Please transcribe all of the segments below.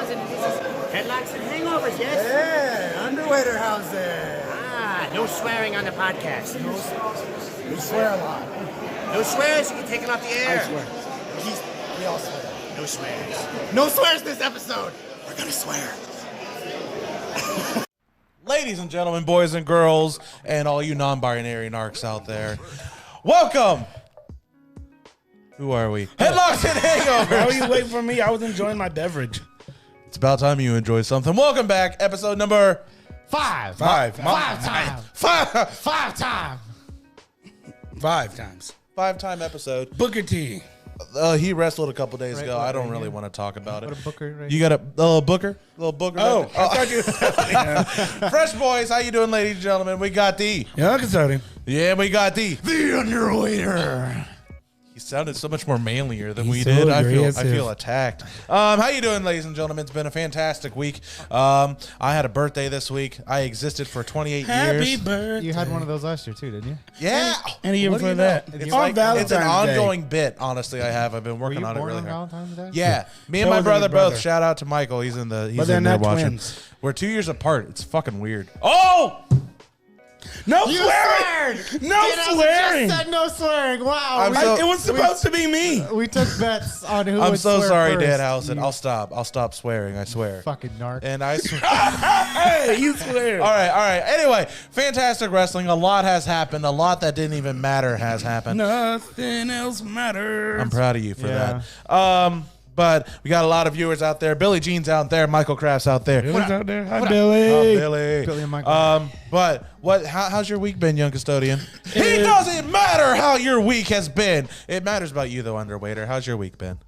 Danhausen. This is Headlocks and Hangovers, yes? Yeah, underwater houses. No swearing on the podcast. You swear a lot. No swears, you can take it off the air. I swear. We all swear. No swears. No swears this episode. We're gonna swear. Ladies and gentlemen, boys and girls, and all you non-binary narcs out there, welcome. Who are we? Headlocks and Hangovers. Why were you waiting for me? I was enjoying my beverage. It's about time you enjoy something. Welcome back, episode number Five times. Five-time episode. Booker T. He wrestled a couple days ago. I don't really want to talk about it. What a Booker, right? You got a little Booker? Oh, I thought you. Fresh boys, how you doing, ladies and gentlemen? We got D. Yeah, concerning. Yeah, we got D. The underwater. He sounded so much more manlier than He's we so did. I aggressive. feel attacked. How you doing, ladies and gentlemen? It's been a fantastic week. I had a birthday this week. I existed for 28 Happy years. birthday. You had one of those last year too, didn't you? Yeah. And even What do for you that. know? It's, On like, Valentine's it's an Day. ongoing bit, honestly. I've been Were working you on it born really on hard. Valentine's Day? Yeah. Me and So my was brother his brother. both. Shout out to Michael. He's in But there they're not watching. twins. We're 2 years apart. It's fucking weird. Oh! No You swearing. sweared! No swearing. Just said no swearing. Wow. I'm so- It was supposed to be me. We took bets on who I'm would so swear sorry, first. Danhausen. You I'll stop swearing. I swear. fucking narc. And I swear. Hey, you swear. All right. Anyway, fantastic wrestling. A lot has happened. A lot that didn't even matter has happened. Nothing else matters. I'm proud of you for Yeah. that. But we got a lot of viewers out there. Billy Jean's out there. Michael Kraft's out there. Billy's out there. Hi, Oh, Billy. Billy. Billy and Michael. But how's your week been, young custodian? It doesn't matter how your week has been. It matters about you, though, underwaiter. How's your week been?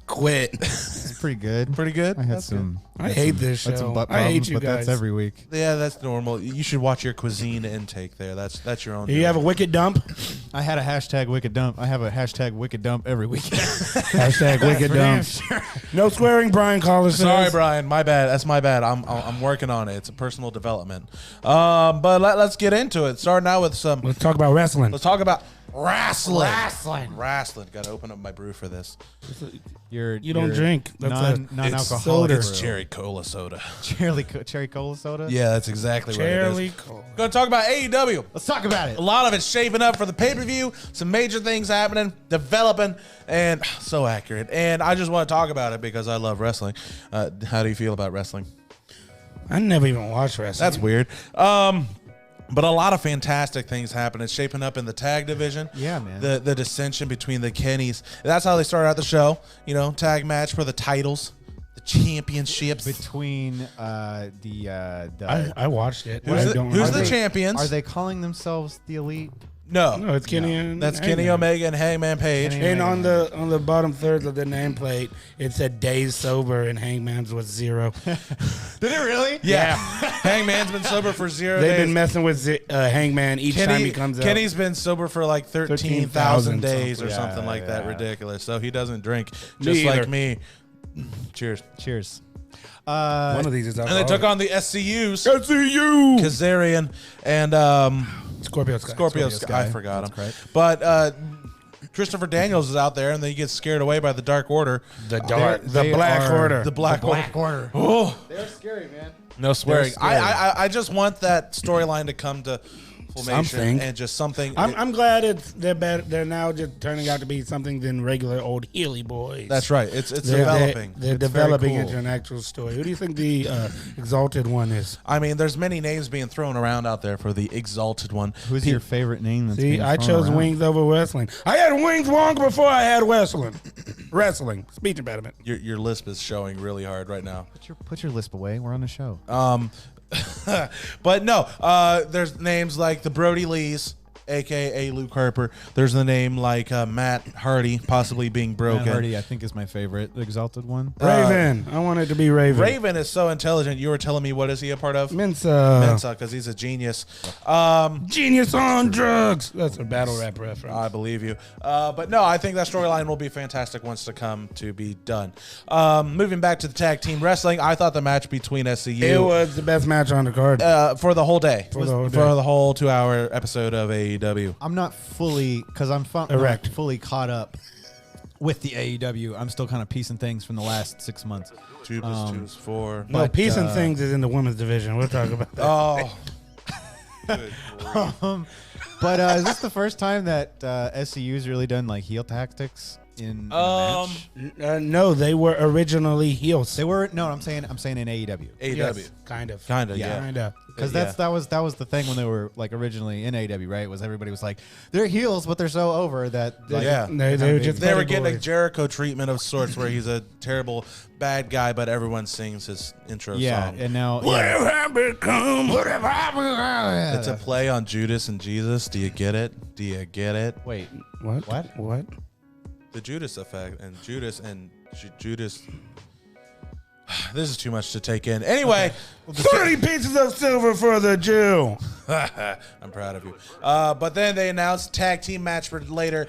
Quit. It's pretty good. Pretty good. I had That's some. I hate this Had some show. butt I hate problems, you but guys. that's every week. good. Yeah, that's normal. You should watch your cuisine intake there. That's your own. Do you have a wicked dump? I had a hashtag wicked dump. I have a hashtag wicked dump every week. Hashtag wicked dump. No swearing, Brian Collins. Sorry, Brian. My bad. That's my bad. I'm working on it. It's a personal development. But let's get into it. Starting out with some. Let's talk about wrestling. Let's talk about wrestling. Wrestling. Got to open up my brew for this. You don't drink. That's non-alcoholic. It's cherry cola soda. Cherry cola soda. Yeah, that's exactly what it Cherry is. Cola. Going to talk about AEW. Let's talk about it. A lot of it's shaping up for the pay-per-view. Some major things happening, developing, and so accurate. And I just want to talk about it because I love wrestling. How do you feel about wrestling? I never even watched wrestling. That's weird. But a lot of fantastic things happen. It's shaping up in the tag division. Yeah, man. The dissension between the Kennys. That's how they started out the show. You know, tag match for the titles, the championships. Between the I watched it. Who's I the, don't who's remember. the champions? are they calling themselves the Elite? No, No, it's Kenny and that's Hangman. Kenny Omega and Hangman Page. Kenny- And on the bottom third of the nameplate, it said days sober and Hangman's was 0. Did it really? Yeah, Hangman's been sober for 0 They've days. been messing with Hangman each time he comes out. Kenny's been sober for like 13,000 13,000 days or something. something Yeah, like that. yeah. Ridiculous. So he doesn't drink, Me just like either. me. Cheers. Cheers. One of these is And they took on the SCUs, SCU. Kazarian and Scorpio Sky. Scorpio Sky. I forgot That's him. correct. But Christopher Daniels is out there, and then he gets scared away by the Dark Order. The They Black are- Order. The Black Order. Order. Oh, They're scary, man. no swearing. scary. I just want that storyline to come to formation Something. and just something. I'm glad they're better. They're now just turning out to be something than regular old Healy boys. That's right. It's They're developing. They're It's developing very cool. into an actual story. Who do you think the Exalted one is? I mean, there's many names being thrown around out there for the Exalted one. Who's your favorite name? That's See, being I thrown chose around? wings over wrestling. I had wings long before I had wrestling. Wrestling. Speech impediment. Your lisp is showing really hard right now. Put your lisp away. We're on the show. But no, there's names like the Brody Lees, a.k.a. Luke Harper. There's the name like Matt Hardy, possibly being broken. Matt Hardy, I think, is my favorite, the Exalted one. Raven. I want it to be Raven. Raven is so intelligent. You were telling me, what is he a part of? Mensa. Mensa, because he's a genius. Genius on drugs. That's a battle rap reference. I believe you. But no, I think that storyline will be fantastic once to come to be done. Moving back to the tag team wrestling, I thought the match between SCU It was the best match on the card. for the whole day. For the whole day. For the whole 2-hour episode of AEW. I'm not fully, because I'm Erect. not fully caught up with the AEW. I'm still kind of piecing things from the last 6 months. 2 plus 2 is 4. No, Peace and Things is in the women's division. We'll talk about that. Oh. Good grief. But is this the first time that SCU's really done like heel tactics in a match? No, they were originally heels. They were I'm saying in AEW. AEW. Yes, kind of. Kind of, yeah. Kind of. Because Yeah. that was the thing when they were like originally in AEW, right? Was everybody was like they're heels, but they're so over that like, Yeah. They were just They were petty getting a boys. Jericho treatment of sorts where he's a terrible bad guy, but everyone sings his intro song. and now What have I become? What have I become? It's a play on Judas and Jesus. Do you get it? Do you get it? wait. What? What? What? The Judas effect and Judas. This is too much to take in. Anyway, 30 pieces of silver for the Jew. I'm proud of you. But then they announced tag team match for later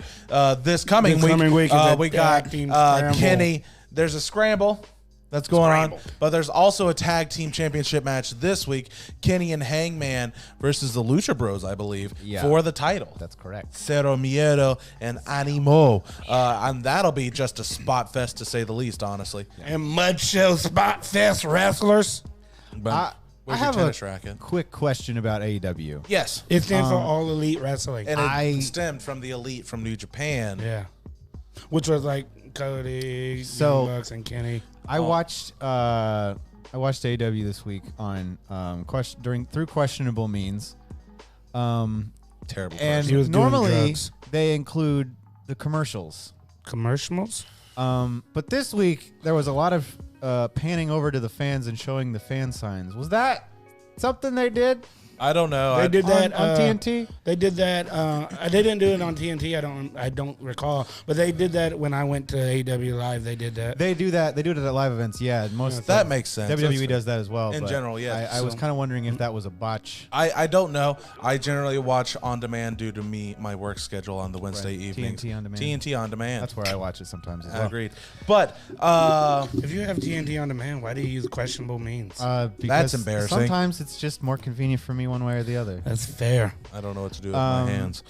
this coming This week. coming week is a We got tag team scramble. Kenny. There's a scramble that's going on, but there's also a tag team championship match this week. Kenny and Hangman versus the Lucha Bros, I believe, Yeah. for the title. That's correct. Cero Miedo and Animo. And that'll be just a spot fest to say the least, honestly. And Mud Show Spot Fest wrestlers. But I where's your have tennis a racket? quick question about AEW. Yes. It stands for All Elite Wrestling. And I- it stemmed from the elite from New Japan. Yeah. Which was like Cody, So- Young Bucks, and Kenny. I watched AEW this week on through questionable means. Terrible. And He was doing normally drugs. they include the commercials. Commercials? But this week there was a lot of panning over to the fans and showing the fan signs. Was that something they did I don't know. They did that on TNT? They did that. They didn't do it on TNT. I don't recall. But they did that when I went to AEW Live. They did that. They do that. They do it at live events. Yeah, most That makes sense. WWE does that as well. In but general, yeah. I was So- kind of wondering if that was a botch. I don't know. I generally watch on demand due to my work schedule on the Wednesday Right. evenings. TNT on demand. TNT on demand. That's where I watch it sometimes as well. Agreed. But If you have TNT on demand, why do you use questionable means? Because embarrassing. Sometimes it's just more convenient for me one way or the other. That's fair. I don't know what to do with my hands.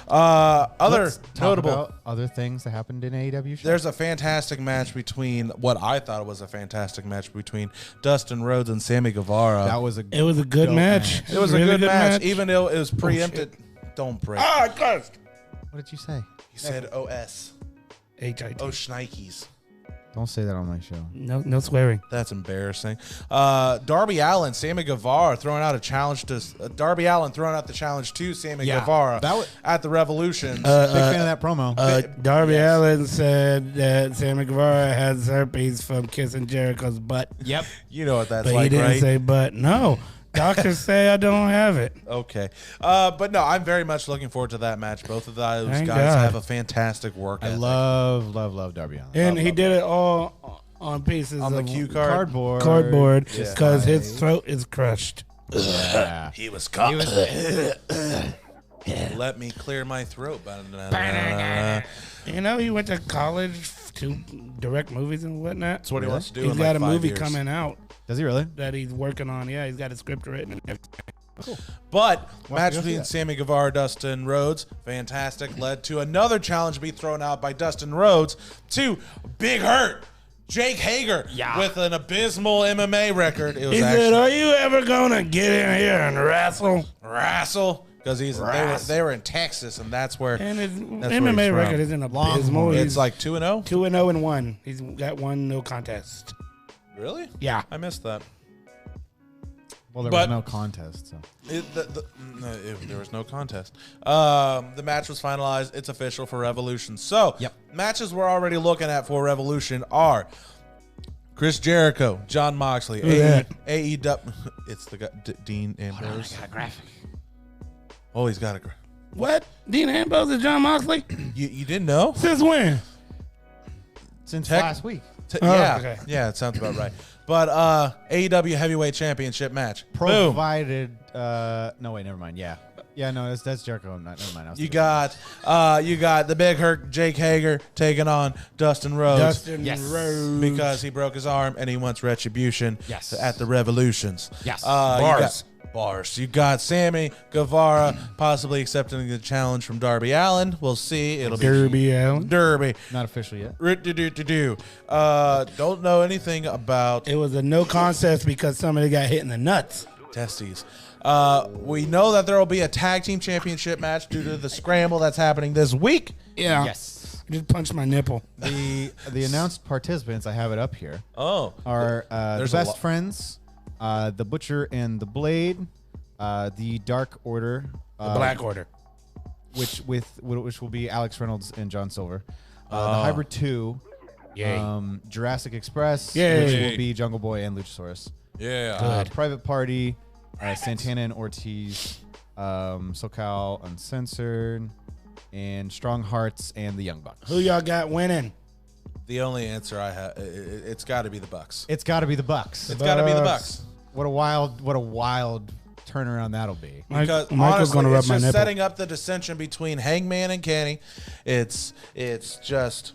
Other Let's talk notable. about other things that happened in AEW. Show. There's a fantastic match between what I thought was a fantastic match between Dustin Rhodes and Sammy Guevara. That was a It was a good dope match. it was Really a good match, even though it was preempted. Don't break. Ah, I cursed. What did you say? You said OS. HIT. Oh, Schnikes. Don't say that on my show. No swearing. That's embarrassing. Darby Allin, Sammy Guevara throwing out a challenge to Darby Allin throwing out the challenge to Sammy Yeah, Guevara that was- at the Revolution. Big fan of that promo. Darby Allin said that Sammy Guevara has herpes from kissing Jericho's butt. Yep. You know what that's But he like, didn't right? say butt. No. Doctors say I don't have it. Okay. But no, I'm very much looking forward to that match. Both of those Thank guys God. have a fantastic work I ethic. love Darby Allin. And he did it all on pieces On the of cue card. cardboard Yeah. because his throat is crushed. Yeah. He was caught. Let me clear my throat. You know, he went to college to direct movies and whatnot. That's what he wants to do He's in got like a 5 movie years. coming out Does he really? that he's working on. Yeah, he's got a script written. And everything. But match go see between that. Sammy Guevara, Dustin Rhodes, fantastic, led to another challenge be thrown out by Dustin Rhodes to Big Hurt, Jake Hager, with an abysmal MMA record. It was He said, actually "Are you ever gonna get in here and wrestle?" wrestle because they were in Texas, and that's where And his where MMA he's record from. isn't abysmal. It's He's like 2-0. 2-0 and 1. He's got one no contest. Really? Yeah. I missed that. Well, there But- was no contest. So. There was no contest. The match was finalized. It's official for Revolution. So, Yep. matches we're already looking at for Revolution are Chris Jericho, John Moxley, Who that? AEW. It's the guy, Dean Ambrose. graphic. Oh, he's got a. What? Dean Ambrose and John Moxley? You didn't know? Since when? Since Tech- last week. Yeah, okay. yeah, it sounds about right. But AEW Heavyweight Championship match. Boom. Provided. No, wait, never mind. Yeah. Yeah, no, that's Jericho. Never mind. I was You thinking- got the Big Hurt Jake Hager taking on Dustin Rhodes. Dustin Yes. Rhodes. Because he broke his arm and he wants retribution Yes. at the Revolutions. Yes. You got Bars. You got Sammy Guevara possibly accepting the challenge from Darby Allin. We'll see. It'll be Derby Allen. Derby. Not official yet. Don't know anything about It was a no contest because somebody got hit in the nuts. testes. We know that there will be a tag team championship match due to the scramble that's happening this week. Yeah. Yes. I just punched my nipple. The announced participants, I have it up here, Oh, are the There's a Best lot. Friends, the Butcher and the Blade, the Dark Order, The Black Order. which will be Alex Reynolds and John Silver, the Hybrid 2, Yay. Jurassic Express, Yay. which will be Jungle Boy and Luchasaurus, yeah. Private Party, Santana and Ortiz, SoCal Uncensored, and Strong Hearts and the Young Bucks. Who y'all got winning? The only answer I have, it's got to be the Bucks. It's got to be the Bucks. It's got to be the Bucks. What a wild turnaround that'll be. Because Michael's honestly, gonna rub it's my just nipple. setting up the dissension between Hangman and Kenny. It's just,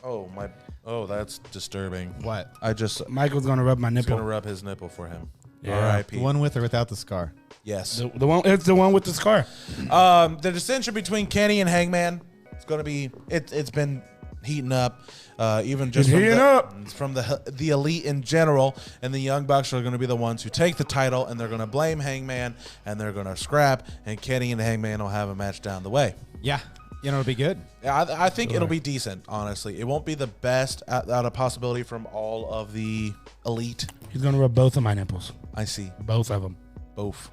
that's disturbing. What? I just Michael's gonna rub my was gonna nipple. rub his nipple for him. Yeah. R.I.P. The one with or without the scar? Yes. The one. It's the one with the scar. The dissension between Kenny and Hangman. It's gonna be. It's been heating up. Even just It's from heating the, up. from the elite in general, and the Young Bucks are going to be the ones who take the title, and they're going to blame Hangman, and they're going to scrap, and Kenny and Hangman will have a match down the way. Yeah. It'll be good. I think it'll be decent. Honestly, it won't be the best out of possibility from all of the elite. He's gonna rub both of my nipples. I see Both of them. both.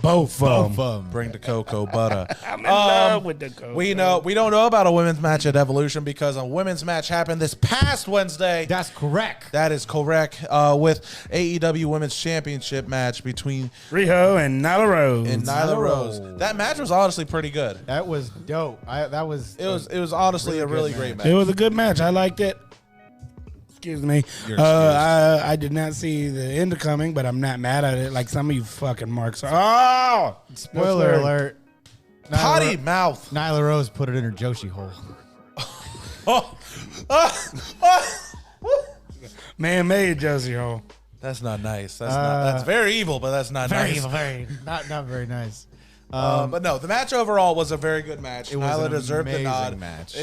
Both of them. Bring the cocoa butter. I'm in love with the cocoa. We don't know about a women's match at Evolution because a women's match happened this past Wednesday. That's correct. That is correct. With AEW Women's Championship match between Riho and Nyla Rose. Nyla Rose. That match was honestly pretty good. That was dope. It was honestly a really great match. It was a good match. I liked it. Excuse me. You're excused. I did not see the end coming, but I'm not mad at it. Like some of you fucking marks. Oh, Spoiler alert. Potty mouth. Nyla Rose put it in her Joshi hole. Man-made Josie Hole. That's not nice. That's very evil, but that's not nice. Very not very nice. But no, the match overall was a very good match. It was Nyla an deserved the amazing nod. match.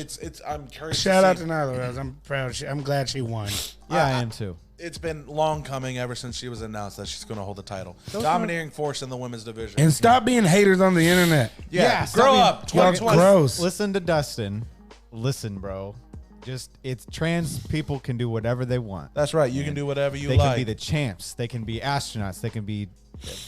I'm curious. Shout out see. to Nyla Rose. I'm proud. I'm glad she won. Yeah, I am too. It's been long coming ever since she was announced that she's going to hold the title. Dominating force in the women's division. And stop being haters on the internet. yeah, stop grow being- up. Y'all 2020. gross. Listen to Dustin. Listen, bro. It's trans people can do whatever they want. That's right. You can do whatever you They like. can be the champs. They can be astronauts. They can be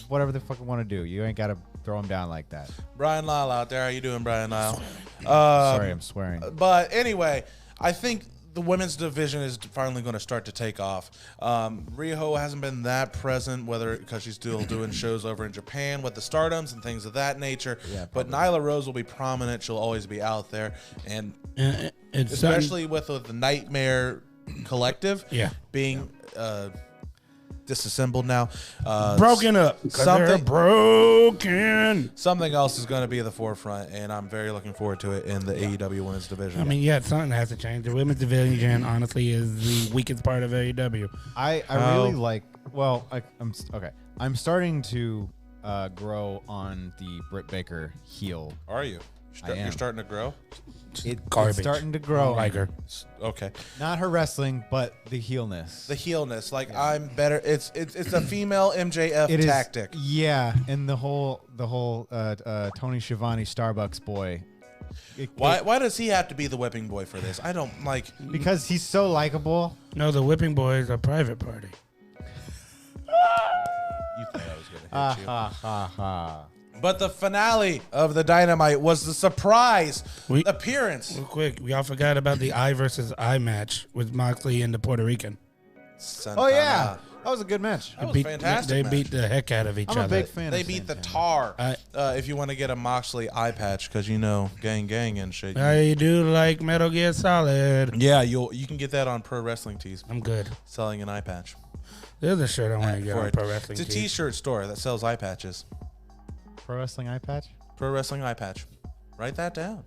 whatever they fucking want to do. You ain't got to throw them down like that. Brian Lyle out there. How you doing, Brian Lyle? Sorry, I'm swearing. But anyway, I think the women's division is finally going to start to take off. Riho hasn't been that present, whether because she's still doing shows over in Japan with the Stardoms and things of that nature. Yeah, but Nyla Rose will be prominent. She'll always be out there, and It's especially with the Nightmare Collective, Yeah. being disassembled now, broken up. 'Cause they're something- broken. Something else is going to be at the forefront, and I'm very looking forward to it in the AEW Women's Division. I mean, yeah, something has to change. The women's division, honestly, is the weakest part of AEW. I really like. Well, okay. I'm starting to grow on the Britt Baker heel. Are you? I You're am. starting to grow? It's Garbage. starting to I grow. don't like her. Okay. Not her wrestling, but the heelness. The heelness, like I'm better. It's a female MJF It is- tactic. Yeah, and the whole Tony Schiavone Starbucks boy. Why does he have to be the whipping boy for this? I don't like. Because he's so likable. No, the whipping boy is a private party. You thought I was gonna hit you. Ha. But the finale of the Dynamite was the surprise We- appearance. Real quick, we all forgot about the I versus I match with Moxley and the Puerto Rican. Oh yeah, that was a good match. That was a fantastic. They match. beat the heck out of each I'm other. a big fan. They of beat the Santana. Tar. If you want to get a Moxley eye patch, because gang and shit. I do like Metal Gear Solid. Yeah, you can get that on Pro Wrestling Tees. I'm good. Selling an eye patch. There's a shirt I want to get For on it. Pro Wrestling. It's a Tees. T-shirt store that sells eye patches. Pro Wrestling Eye Patch. Pro Wrestling eye patch. Write that down.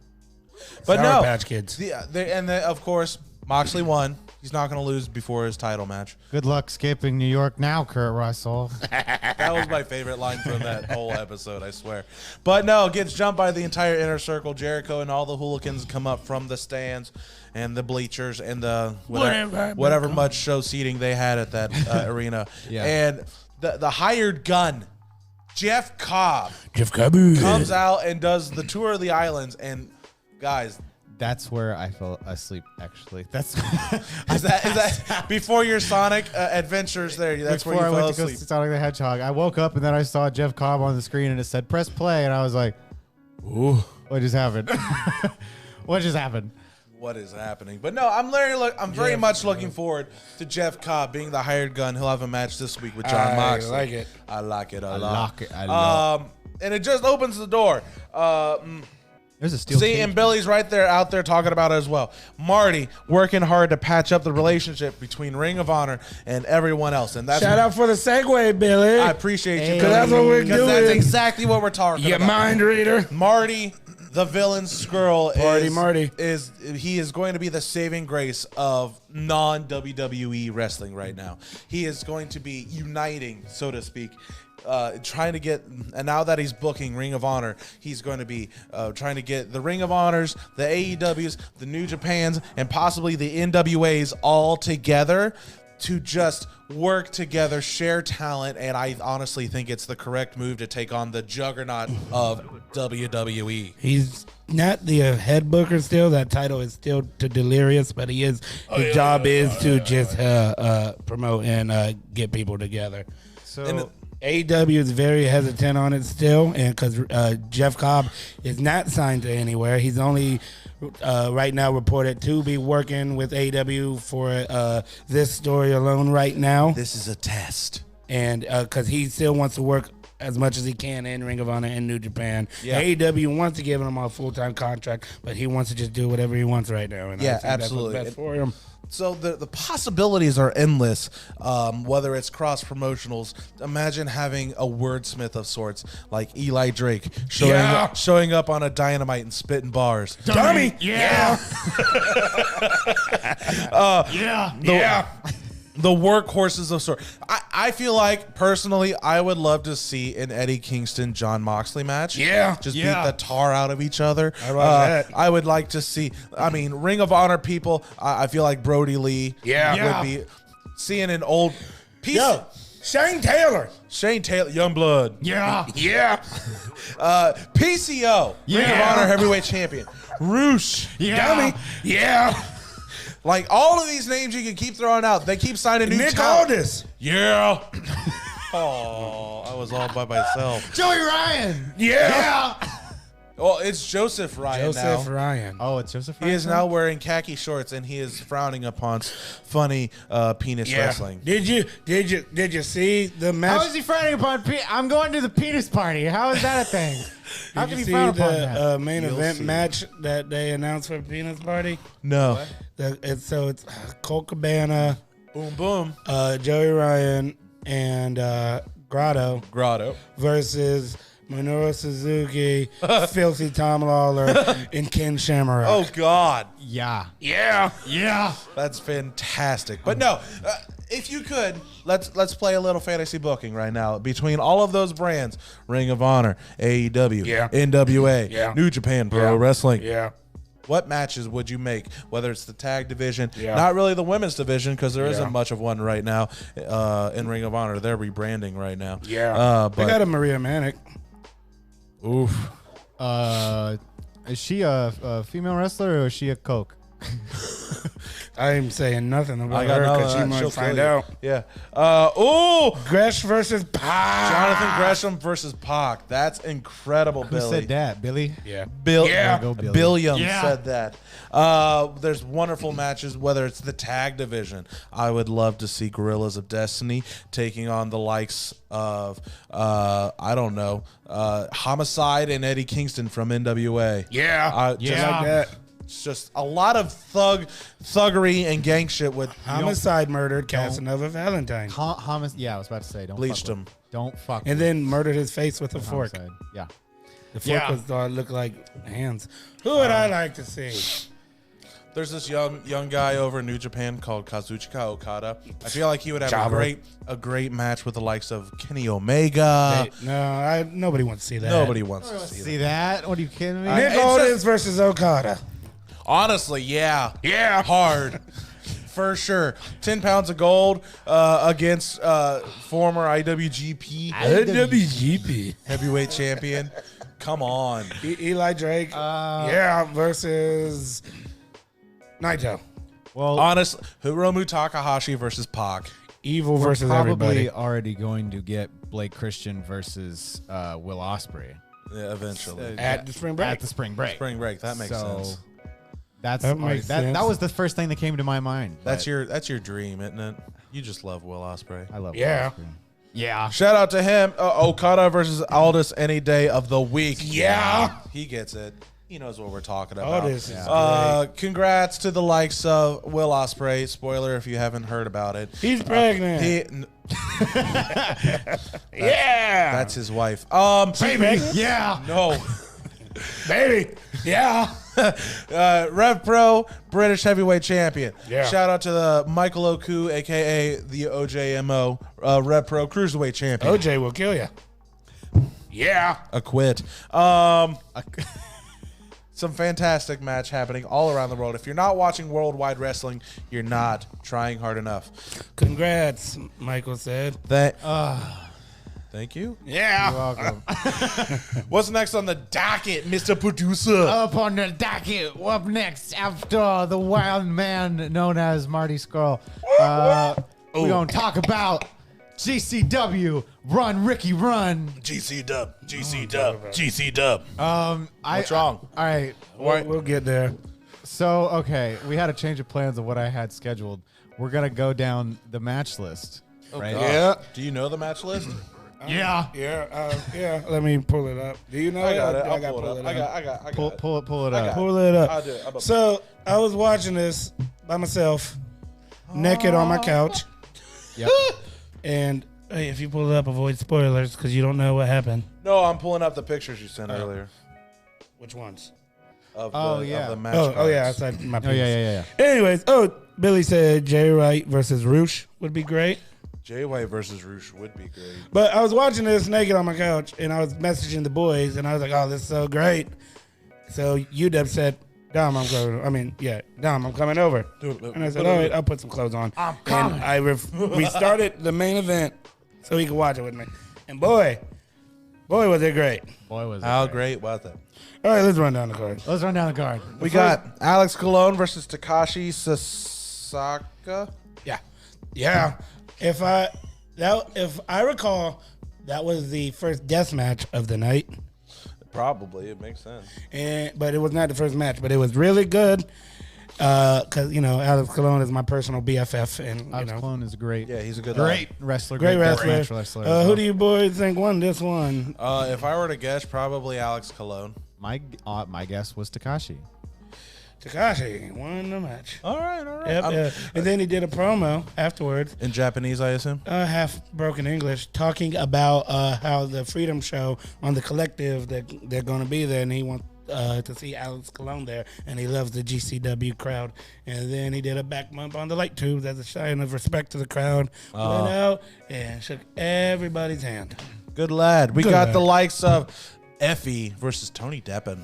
Sour But no, Patch Kids. of course, Moxley won. He's not going to lose before his title match. Good luck skipping New York now, Kurt Russell. That was my favorite line from that whole episode, I swear. But no, gets jumped by the entire inner circle. Jericho and all the hooligans come up from the stands and the bleachers and the whatever much show seating they had at that arena. Yeah. And the hired gun, Jeff Cobb, Cobb comes out and does the tour of the islands. And guys, That's where I fell asleep, actually. That's is that before your Sonic adventures there? That's before where I you fell went to go asleep. see Sonic the Hedgehog. I woke up and then I saw Jeff Cobb on the screen and it said press play, and I was like, "Ooh, what just happened? What just happened?" What is happening? But no, I'm very much looking forward to Jeff Cobb being the hired gun. He'll have a match this week with John Moxley. like it. I like it a I lot. like it a lot. And it just opens the door. There's a steel See, cage. and Billy's right there out there talking about it as well. Marty working hard to patch up the relationship between Ring of Honor and everyone else. And that's Shout out for the segue, Billy. I appreciate you. Because that's what we're Because that's doing. exactly what we're talking You about. mind reader. Marty, the villain Skrull, Marty. is going to be the saving grace of non-WWE wrestling right now. He is going to be uniting, so to speak. Trying to get, and now that he's booking Ring of Honor, he's going to be trying to get the Ring of Honors, the AEWs, the New Japans, and possibly the NWAs all together to just work together, share talent, and I honestly think it's the correct move to take on the juggernaut of WWE. He's not the head booker still. That title is still to Delirious, but he is. His job is to just promote and get people together. So And AEW is very hesitant on it still, and because Jeff Cobb is not signed to anywhere, he's only right now reported to be working with AEW for this story alone right now, This is a test. and because he still wants to work as much as he can in Ring of Honor and New Japan. Yeah. AEW wants to give him a full-time contract, but he wants to just do whatever he wants right now. And I Yeah, think that's what's absolutely. best for him. So the possibilities are endless, whether it's cross-promotionals. Imagine having a wordsmith of sorts like Eli Drake showing up on a Dynamite and spitting bars. Dummy! Yeah. The workhorses of sort. I feel like, personally, I would love to see an Eddie Kingston-John Moxley match. Yeah. Just Yeah. beat the tar out of each other. I like that. I would like to see, Ring of Honor people, I feel like Brody Lee Yeah. would be seeing an old piece. Yo, Shane Taylor. Shane Taylor, Youngblood. Yeah. Yeah. PCO, Ring of Yeah. Honor Heavyweight Champion. Roosh. Yeah. Yeah. Like, all of these names you can keep throwing out. They keep signing new Nick talent. Aldis. Yeah. Oh, I was all by myself. Joey Ryan. Yeah. Well, it's Joseph Ryan Joseph now. Ryan. oh, it's Joseph. He is Ryan? now wearing khaki shorts, and he is frowning upon funny penis wrestling. Did you see the How match? is he frowning upon? I'm going to the penis party. How is that a thing? How Did can you he see frown upon that? the main You'll event see. match that they announced for Penis Party? No. It's Colt Cabana, Boom, boom. Joey Ryan, and Grotto Grotto. versus Minoru Suzuki, Filthy Tom Lawler, and Ken Shamrock. Oh, God. Yeah. yeah. Yeah. That's fantastic. But no, if you could, let's play a little fantasy booking right now between all of those brands: Ring of Honor, AEW, Yeah. NWA, Yeah. New Japan Pro Wrestling. Yeah. What matches would you make? Whether it's the tag division, Yeah. not really the women's division, because there Yeah. not much of one right now in Ring of Honor. They're rebranding right now. Yeah. They but got a Maria Manic. oof. Is she a female wrestler or is she a coke? I ain't saying nothing I about got her none of because she that. might She'll find kill you. out. Yeah. Gresh versus Pac. Jonathan Gresham versus Pac. That's incredible, Who Billy. said that, Billy? Yeah. Yeah. Go Billy. Billiam Yeah. said that. There's wonderful matches, whether it's the tag division. I would love to see Gorillas of Destiny taking on the likes of, I don't know, Homicide and Eddie Kingston from NWA. Yeah. Just Yeah. like that. It's just a lot of thuggery and gang shit with Homicide murdered Casanova Valentine. Yeah, I was about to say. Don't Bleached fuck him. with- Don't fuck. And with then murdered his face with a fork. homicide. Yeah. The fork Yeah. looked like hands. Who would I like to see? There's this young guy over in New Japan called Kazuchika Okada. I feel like he would have Jobber. a great match with the likes of Kenny Omega. Nobody wants to see that. Nobody wants to see See that. that? What are you kidding me? Nick It's Aldis just- versus Okada. Honestly, yeah. Yeah. Hard. For sure. 10 pounds of gold against former IWGP WGP. heavyweight champion. Come on. Eli Drake. Versus Naito. Well, Honestly, Hiromu Takahashi versus Pac. Evil we're versus probably everybody. already going to get Blake Christian versus Will Ospreay Yeah, eventually. At the spring break. at the spring break. Spring break. That makes sense. That's That already- makes that sense. was the first thing that came to my mind. That's but your dream, isn't it? You just love Will Ospreay. I love Yeah. Will Ospreay. Yeah. Shout out to him. Okada versus Aldis any day of the week. Yeah. He gets it. He knows what we're talking about. Aldis is Congrats to the likes of Will Ospreay. Spoiler if you haven't heard about it. He's pregnant. Yeah. That's his wife. baby. Yeah. No. Baby. Yeah. Rev Pro, British heavyweight champion. Yeah. Shout out to the Michael Oku, aka the OJMO, Rev Pro cruiserweight champion. OJ will kill you. Yeah. A quit. Some fantastic match happening all around the world. If you're not watching Worldwide Wrestling, you're not trying hard enough. Congrats, Michael said. Thank you. Yeah. Welcome. What's next on the docket, Mr. Producer? Up on the docket, up next after the wild man known as Marty Skrull. We're going to talk about GCW, Run Ricky Run. GC Dub. GC Dub. GC Dub. What's wrong? All right. We'll get there. So, okay, we had a change of plans of what I had scheduled. We're going to go down the match list. Right? Yeah. Do you know the match list? Yeah. Yeah. Let me pull it up. Do you know I got it? it. I'll gotta pull it up. I got it. Pull it I up. got Pull it up. I'll do it. So I was watching this by myself, naked on my couch, Yep. and hey, if you pull it up, avoid spoilers because you don't know what happened. No, I'm pulling up the pictures you sent earlier Which ones? of Oh, the, yeah. of the match Oh yeah, cards. outside my. Oh, yeah. Anyways, Billy said Jay Wright versus Roosh would be great. Jay White versus Roosh would be great. But I was watching this naked on my couch, and I was messaging the boys, and I was like, "Oh, this is so great." So UW said, "Dom, I'm coming over." And I said, "All right, I'll put some clothes on." I'm coming. And I restarted the main event so he could watch it with me. And boy, was it great! Boy, was it How great was it? All right, let's run down the card. Let's run down the card. We got Alex Colon versus Takashi Sasaka. Yeah. If I recall, that was the first death match of the night. Probably, it makes sense. But it was not the first match, but it was really good. Because Alex Colon is my personal BFF, and Alex Colon is great. Yeah, he's a good Great wrestler. great deathmatch wrestler. as Who well. do you boys think won this one? If I were to guess, probably Alex Colon. My guess was Takashi. Takashi won the match. All right. Yep, and then he did a promo afterwards, In Japanese, I assume. half broken English, talking about how the Freedom Show on the Collective that they're going to be there, and he wants to see Alex Colon there, and he loves the GCW crowd. And then he did a back bump on the light tubes as a sign of respect to the crowd. Went out and shook everybody's hand. Good lad. We Good got lad. the likes of Effie versus Tony Deppen.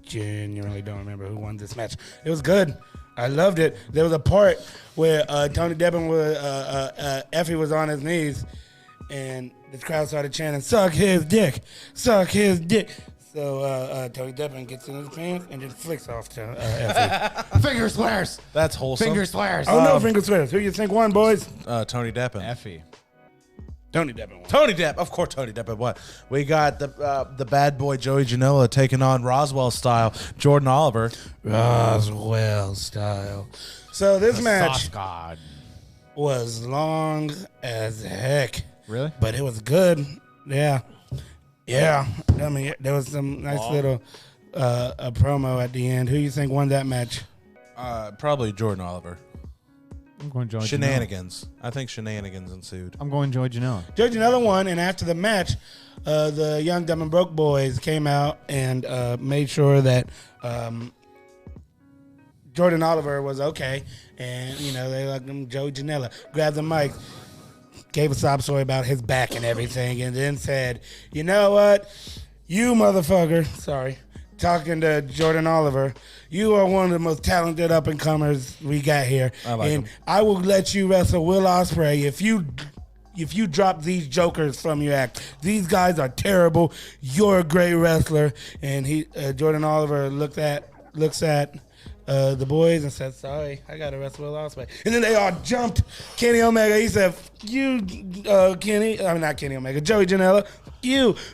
Genuinely don't remember who won this match. It was good. I loved it. There was a part where Tony Deppen was Effie was on his knees, and the crowd started chanting, "Suck his dick, suck his dick." So Tony Deppen gets in his pants and just flicks off to Effie. Finger swears. That's wholesome. Finger swears. Oh no, finger swears. Who you think won, boys? Tony Deppen. Effie. Tony Deppen won. Tony Depp. Of course, Tony Deppen won. We got the bad boy Joey Janela taking on Roswell style Jordan Oliver. Roswell style. So this match Sauce God. was long as heck. Really? But it was good. Yeah. I mean, there was some nice little a promo at the end. Who you think won that match? Probably Jordan Oliver. I'm going Joey Janela. Shenanigans. I think shenanigans ensued. I'm going Joey Janela. Judge another one, and after the match, the Young, Dumb, and Broke boys came out and made sure that Jordan Oliver was okay, and they like him. Joey Janela grabbed the mic, gave a sob story about his back and everything, and then said, "You know what, you motherfucker." Sorry, talking to Jordan Oliver. You are one of the most talented up and comers we got here, I will let you wrestle Will Ospreay if you drop these jokers from your act. These guys are terrible. You're a great wrestler. And Jordan Oliver looks at the boys and said, "Sorry, I got to wrestle Will Ospreay." And then they all jumped Kenny Omega. He said, Kenny, I'm not Kenny Omega, Joey Janela,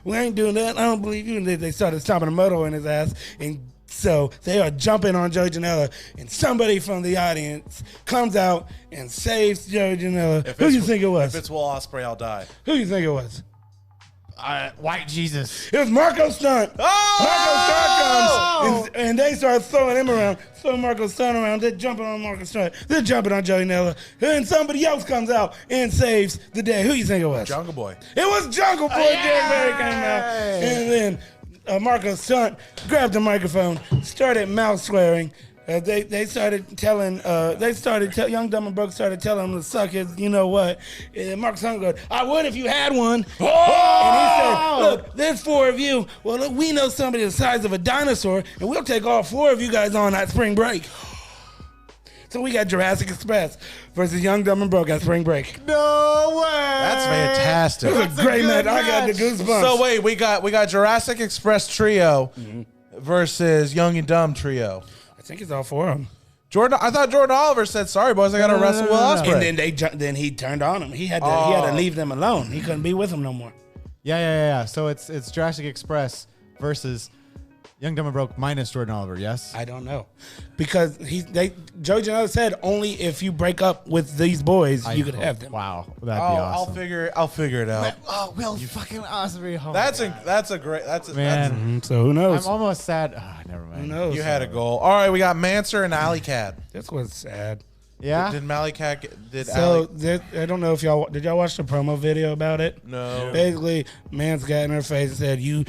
we ain't doing that. I don't believe you. And they started stomping a moto in his ass. And so they are jumping on Joey Janela, and somebody from the audience comes out and saves Joey Janela. Who do you think it was? If it's Will Ospreay, I'll die. Who do you think it was? White Jesus. It was Marco Stunt. Oh! Marco Stunt comes, and they start throwing him around. Throwing Marco Stunt around. They're jumping on Marco Stunt. They're jumping on Joey Janela. And somebody else comes out and saves the day. Who do you think it was? Jungle Boy. It was Jungle Boy. Jack Perry came out. And then Marco Stunt grabbed the microphone, started mouth swearing. They started telling, Young Dumb and Broke started telling him to suck his, you know what. And Marco Stunt goes, "I would if you had one." Oh! And he said, "Look, there's 4 of you. Well, look, we know somebody the size of a dinosaur, and we'll take all 4 of you guys on that spring break." So we got Jurassic Express versus Young Dumb and Broke at spring break. No way. That's fantastic. It was a great match. I got the goosebumps. So wait, we got Jurassic Express trio versus Young and Dumb trio. I think it's all 4 of them. I thought Jordan Oliver said, "Sorry, boys, I got to wrestle Will Ospreay." And then then he turned on him. He had to leave them alone. He couldn't be with them no more. Yeah. So it's Jurassic Express versus Young Dumb and Broke minus Jordan Oliver. Yes. I don't know, because Joey Janela said only if you break up with these boys you could have them. Wow, that'd be awesome. I'll figure it out. Will fucking Ospreay. Oh That's a great. man. So who knows? I'm almost sad. Never mind. Who knows? You had a goal. All right, we got Manser and Alley Cat. This was sad. Yeah. Did Alley Cat? So I don't know if y'all did. Y'all watch the promo video about it? No. Basically, Mance got in her face and said, You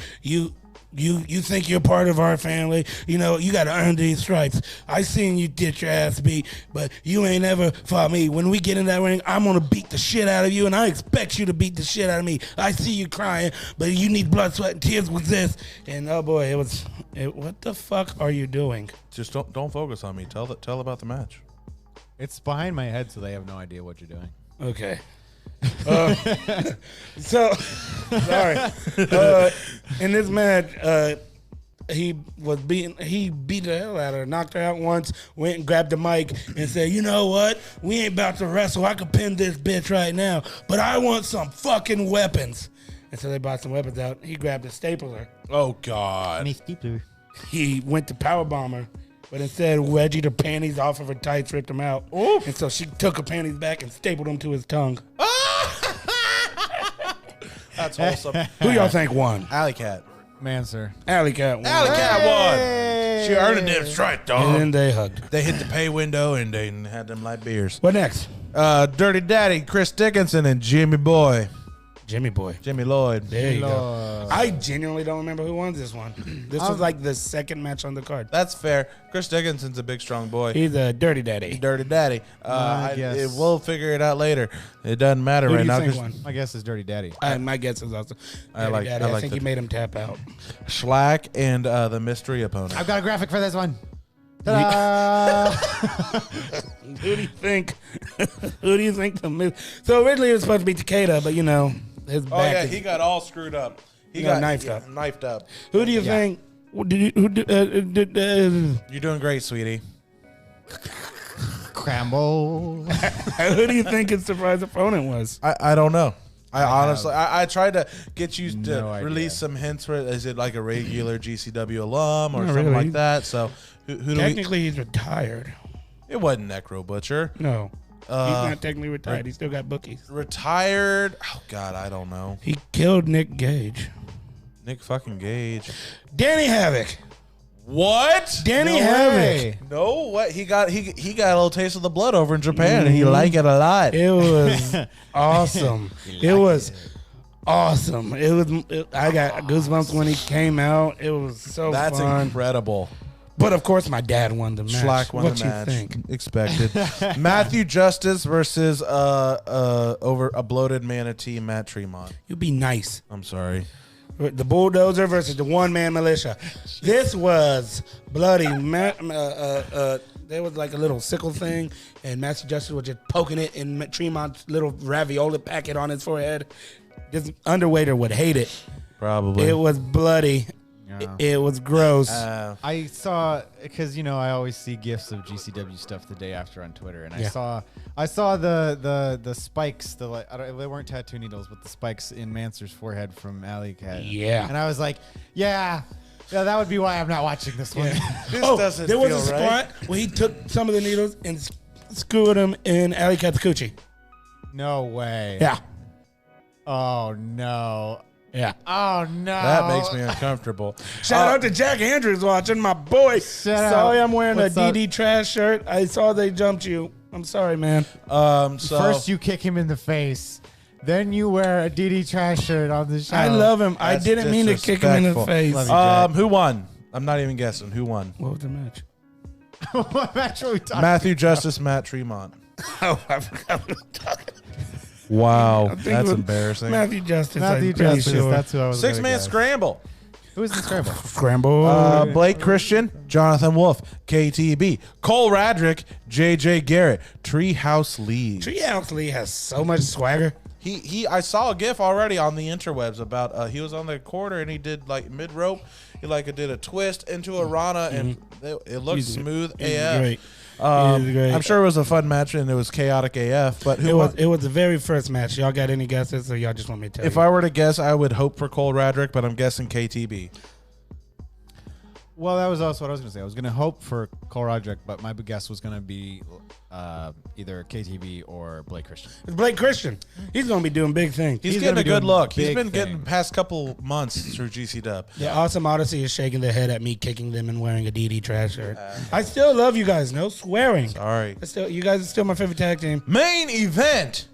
think you're part of our family. You got to earn these stripes. I seen you get your ass beat, but you ain't ever fought me. When we get in that ring, I'm going to beat the shit out of you, and I expect you to beat the shit out of me. I see you crying, but you need blood, sweat, and tears with this. And, oh, boy, what the fuck are you doing? Just don't focus on me. Tell about the match. It's behind my head, so they have no idea what you're doing. Okay. So, sorry. In this match, he beat the hell out of her, knocked her out once, went and grabbed the mic and said, "You know what? We ain't about to wrestle. I could pin this bitch right now, but I want some fucking weapons." And so they bought some weapons out. He grabbed a stapler. Oh God. He went to powerbomb her, but instead wedged her panties off of her tights, ripped them out. Oof. And so she took her panties back and stapled them to his tongue. That's wholesome. Who y'all think won? Alley Cat. Manser. Alley Cat won. Alley Cat won. She earned a damn stripe, dog. And then they hugged. They hit the pay window and they had them light beers. What next? Dirty Daddy, Chris Dickinson, and Jimmy Boy. Jimmy Boy. Jimmy Lloyd. There you go. I genuinely don't remember who won this one. This was like the second match on the card. That's fair. Chris Dickinson's a big, strong boy. He's a dirty daddy. Dirty Daddy. We'll figure it out later. It doesn't matter Who right do you now. think won? My guess is Dirty Daddy. My guess is also I Dirty like- Daddy. I I like think the- he made him tap out. Schlack and the mystery opponent. I've got a graphic for this one. Ta-da! Who do you think? Who do you think? So originally it was supposed to be Takeda, but his back. Oh yeah, is- he got all screwed up. He got knifed up. Knifed up. Who do you think? You're You're doing great, sweetie. Cramble. Who do you think his surprise opponent was? I don't know. I honestly, I tried to get you to No idea. release some hints for it. Is it like a regular GCW alum or Not something really. like that? So who do we? Technically, he's retired. It wasn't Necro Butcher. No, he's not technically retired. He still got bookies. Retired. Oh God, I don't know. He killed Nick Gage. Nick fucking Gage. Danny Havoc. What? Danny No Havoc. way. No, what he got a little taste of the blood over in Japan, and he liked it a lot. It was awesome. It was awesome. I got goosebumps when he came out. It was so That's fun. incredible. But of course, my dad won the match. Schlack won what the you match. think? Expected. Matthew Justice versus over a bloated manatee, Matt Tremont. You be nice. I'm sorry. The Bulldozer versus the one-man militia. This was bloody. There was like a little sickle thing, and Matthew Justice was just poking it in Tremont's little ravioli packet on his forehead. This underwater would hate it. Probably. It was bloody. Yeah. It was gross. I saw, because I always see gifs of GCW stuff the day after on Twitter, and I saw the spikes, they weren't tattoo needles, but the spikes in Manser's forehead from Alley Cat. Yeah. And I was like, yeah, that would be why I'm not watching this one. This doesn't there was feel a spot right. where he took some of the needles and screwed them in Alley Cat's coochie. No way. Yeah. Oh no. Yeah. Oh no. That makes me uncomfortable. Shout out to Jack Andrews watching, my boy. Sorry I'm wearing What's a up? DD trash shirt. I saw they jumped you. I'm sorry, man. So First you kick him in the face, then you wear a DD trash shirt on the show. I love him. I That's didn't mean to kick him in the disrespectful. face. Love you, Jack. who won? I'm not even guessing. Who won? What was the match? What match are we talking Matthew Justice, Matt Tremont. Oh, I forgot what we were talking. Wow, I think that's it was embarrassing. Matthew Justice. Matthew I'm pretty Justice, sure. that's who I was gonna 6-man guess. scramble. Who is in the scramble? Scramble. Blake Christian, Jonathan Wolf, KTB, Cole Radrick, JJ Garrett, Treehouse League. Treehouse Lee has so much swagger. I saw a gif already on the interwebs about he was on the quarter and he did like mid rope. He did a twist into a Rana and it looked smooth AF. Great. He is great. I'm sure it was a fun match and it was chaotic AF. But It was the very first match. Y'all got any guesses, or y'all just want me to tell if you? I were to guess, I would hope for Cole Radrick, but I'm guessing KTB. Well, that was also what I was going to say. I was going to hope for Cole Roderick, but my big guess was going to be either KTV or Blake Christian. It's Blake Christian. He's going to be doing big things. He's gonna getting a be good doing look. He's big been getting things. past couple months through GC Dub. The Awesome Odyssey is shaking their head at me kicking them and wearing a DD trash shirt. I still love you guys. No swearing. All right. You guys are still my favorite tag team. Main event.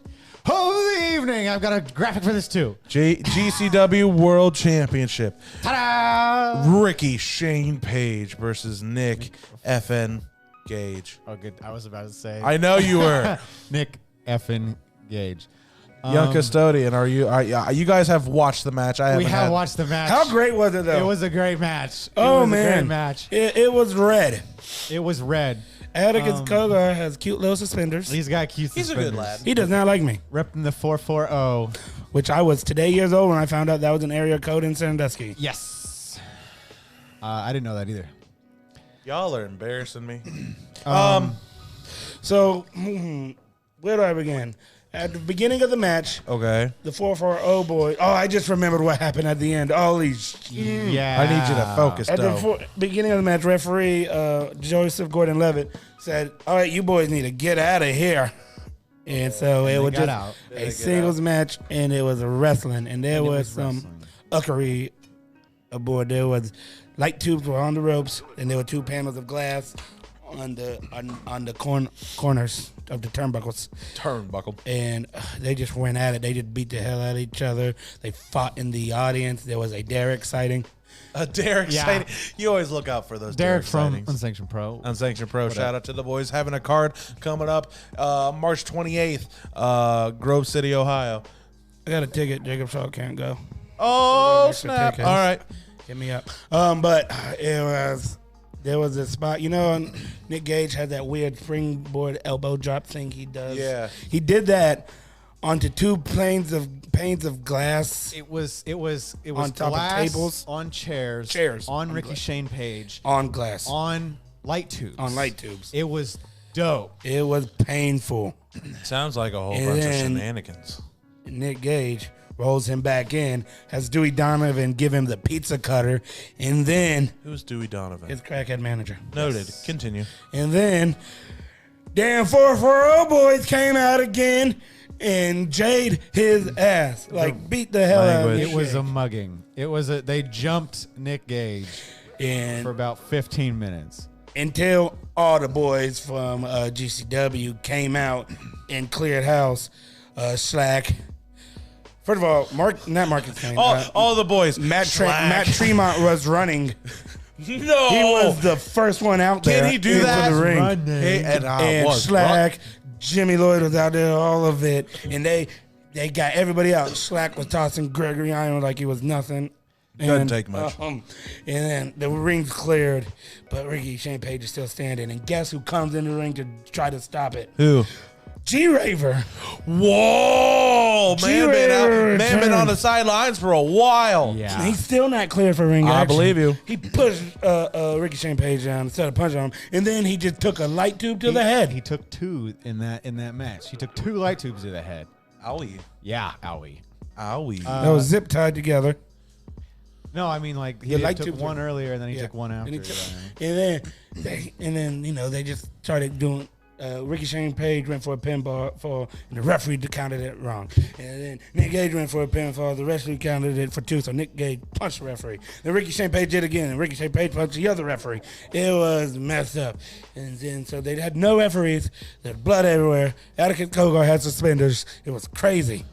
Oh, the evening. I've got a graphic for this too. GCW World Championship. Ta-da! Ricky Shane Page versus Nick FN Gage. Oh, good. I was about to say. I know you were. Nick effing Gage. Young Custodian, you guys have watched the match. I We haven't have had- watched the match. How great was it, though? It was a great match. It Oh, was man. a great match. It was red. It was red. Atticus Kogar has cute little suspenders. He's got cute He's a good suspenders. lad. He does not like me, Repping the 440. which I was today years old when I found out that was an area code in Sandusky. Yes. I didn't know that either. Y'all are embarrassing me. So, where do I begin? At the beginning of the match, Okay. the 440 boy. Oh, I just remembered what happened at the end. Holy shit. Yeah. I need you to focus, At the though. beginning of the match, referee Joseph Gordon-Levitt said, "All right, you boys need to get out of here." And so it was got just out. a singles match, and it was a wrestling, and there was some uckery aboard. There was light tubes were on the ropes, and there were two panels of glass on the corners of the turnbuckles. Turnbuckle. And they just went at it. They just beat the hell out of each other. They fought in the audience. There was a Derek sighting. Derek Yeah. sighting. You always look out for those Derek from sightings. Unsanctioned Pro. Unsanctioned Pro. Shout out to the boys having a card coming up March 28th, Grove City, Ohio. I got a ticket. Jacob Shaw can't go. Oh, extra snap. tickets. All right. Hit me up. But there was a spot. You know, Nick Gage had that weird springboard elbow drop thing he does. Yeah. He did that onto two panes of glass It was On top of glass tables? on chairs, Chairs. on On Ricky glass. Shane Page, on glass. on light tubes. On light tubes. It was dope. It was painful. Sounds like a whole And bunch of then- shenanigans. Nick Gage rolls him back in, has Dewey Donovan give him the pizza cutter, and then Who's Dewey Donovan? his crackhead manager. Noted. Continue. And then damn 440 boys came out again and jade his ass. Like beat the hell out of Language. him. It was a mugging. They jumped Nick Gage and for about 15 minutes. until all the boys from GCW came out and cleared house. Slack. First of all, not Marcus Kane. All the boys. Matt Tremont was running No. He was the first one out there. Can he do into that? The ring. And And was Slack, Jimmy Lloyd was out there, all of it, and they got everybody out. Slack was tossing Gregory Iron like he was nothing. Doesn't take much. And then the ring's cleared, but Ricky Shane Page is still standing. And guess who comes in the ring to try to stop it? Who? G-Raver. Whoa, G-Raver man been on the sidelines for a while. Yeah. He's still not cleared for ring I action. believe you. He pushed Ricky Shane Page down instead of punching him, and then he just took a light tube to the head. He took 2 in that match. He took 2 light tubes to the head. Owie. Yeah, owie. Owie. That was zip tied together. No, I mean like he The light took tubes one are- earlier and then he Yeah. took one after. And then they just started doing. Ricky Shane Page went for a pinfall, and the referee counted it wrong. And then Nick Gage went for a pinfall, the referee counted it for 2, so Nick Gage punched the referee. Then Ricky Shane Page did it again, and Ricky Shane Page punched the other referee. It was messed up. And then so they had no referees, there's blood everywhere. Atticus Cogar had suspenders. It was crazy.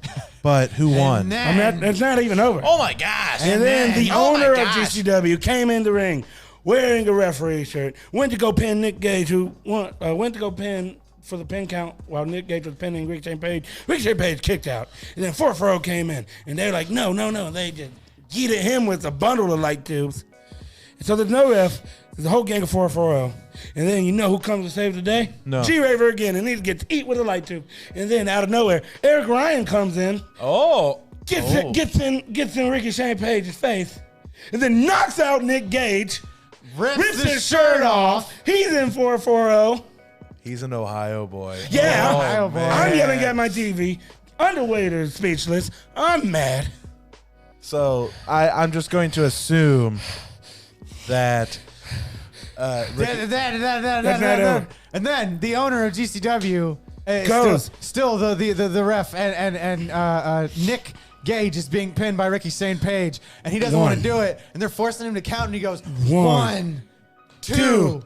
But who won? It's not even over. Oh my gosh. And then the Oh my owner of gosh. GCW came in the ring wearing a referee shirt, went to go pin Nick Gage, who went to go pin for the pin count while Nick Gage was pinning Ricky Shane Page. Ricky Shane Page kicked out. And then 4-4 came in, and they were like, no. They just yeeted him with a bundle of light tubes. And so there's no ref. There's a whole gang of 4-4-0. And then you know who comes to save the day? No. G-Raver again, and he gets eat with a light tube. And then out of nowhere, Eric Ryan comes in. Oh. Gets in Ricky Shane Page's face, and then knocks out Nick Gage, rips his shirt off. He's in 4-4-0. He's an Ohio boy. Yeah, Ohio boy. I'm yelling at my TV. Underwater is speechless. I'm mad. So I'm just going to assume that And then the owner of GCW Goes. still the ref and Nick Gage is being pinned by Ricky Shane Page, and he doesn't want to do it, and they're forcing him to count, and he goes 1, 2.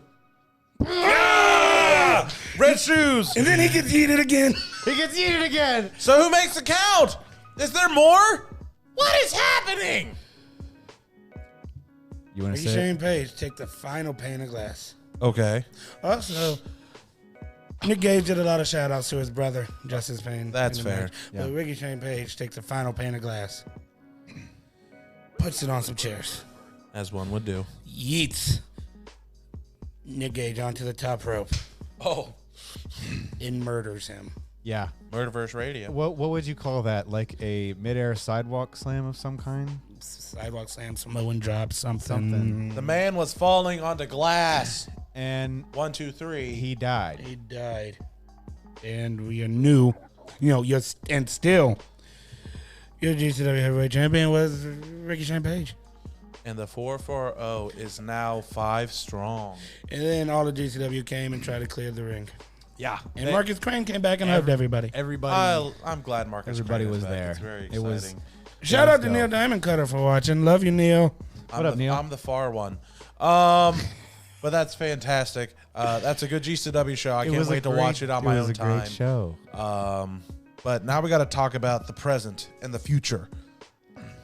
red shoes. And then he gets yeeted again. He gets eaten again. So who makes the count? Is there more? What is happening? You want to Ricky say? Shane Page take the final pane of glass. Okay. Also, Nick Gage did a lot of shout-outs to his brother, Justice Payne. That's in the fair. match. But Ricky Shane Page takes the final pane of glass, puts it on some chairs, As one would do. yeets Nick Gage onto the top rope, Oh. and murders him. Yeah. Murderverse Radio. What would you call that? Like a midair sidewalk slam of some kind? Sidewalk slam, Samoan drop, something. Something. The man was falling onto glass. And 1, 2, 3. he died. He died. And we knew, and still, your GCW heavyweight champion was Ricky Shane Page. And the 4-4-0 is now 5 strong. And then all the GCW came and tried to clear the ring. Yeah. And Marcus Crane came back and hugged everybody. Everybody. I'm glad Marcus Everybody Crane is was back. there. It's very It was- exciting. Shout out to dope. Neil Diamond Cutter for watching. Love you, Neil. What up, Neil? I'm the far one. But that's fantastic. That's a good GCW show. I can't wait to watch it on my own time. It was a great show. But now we got to talk about the present and the future.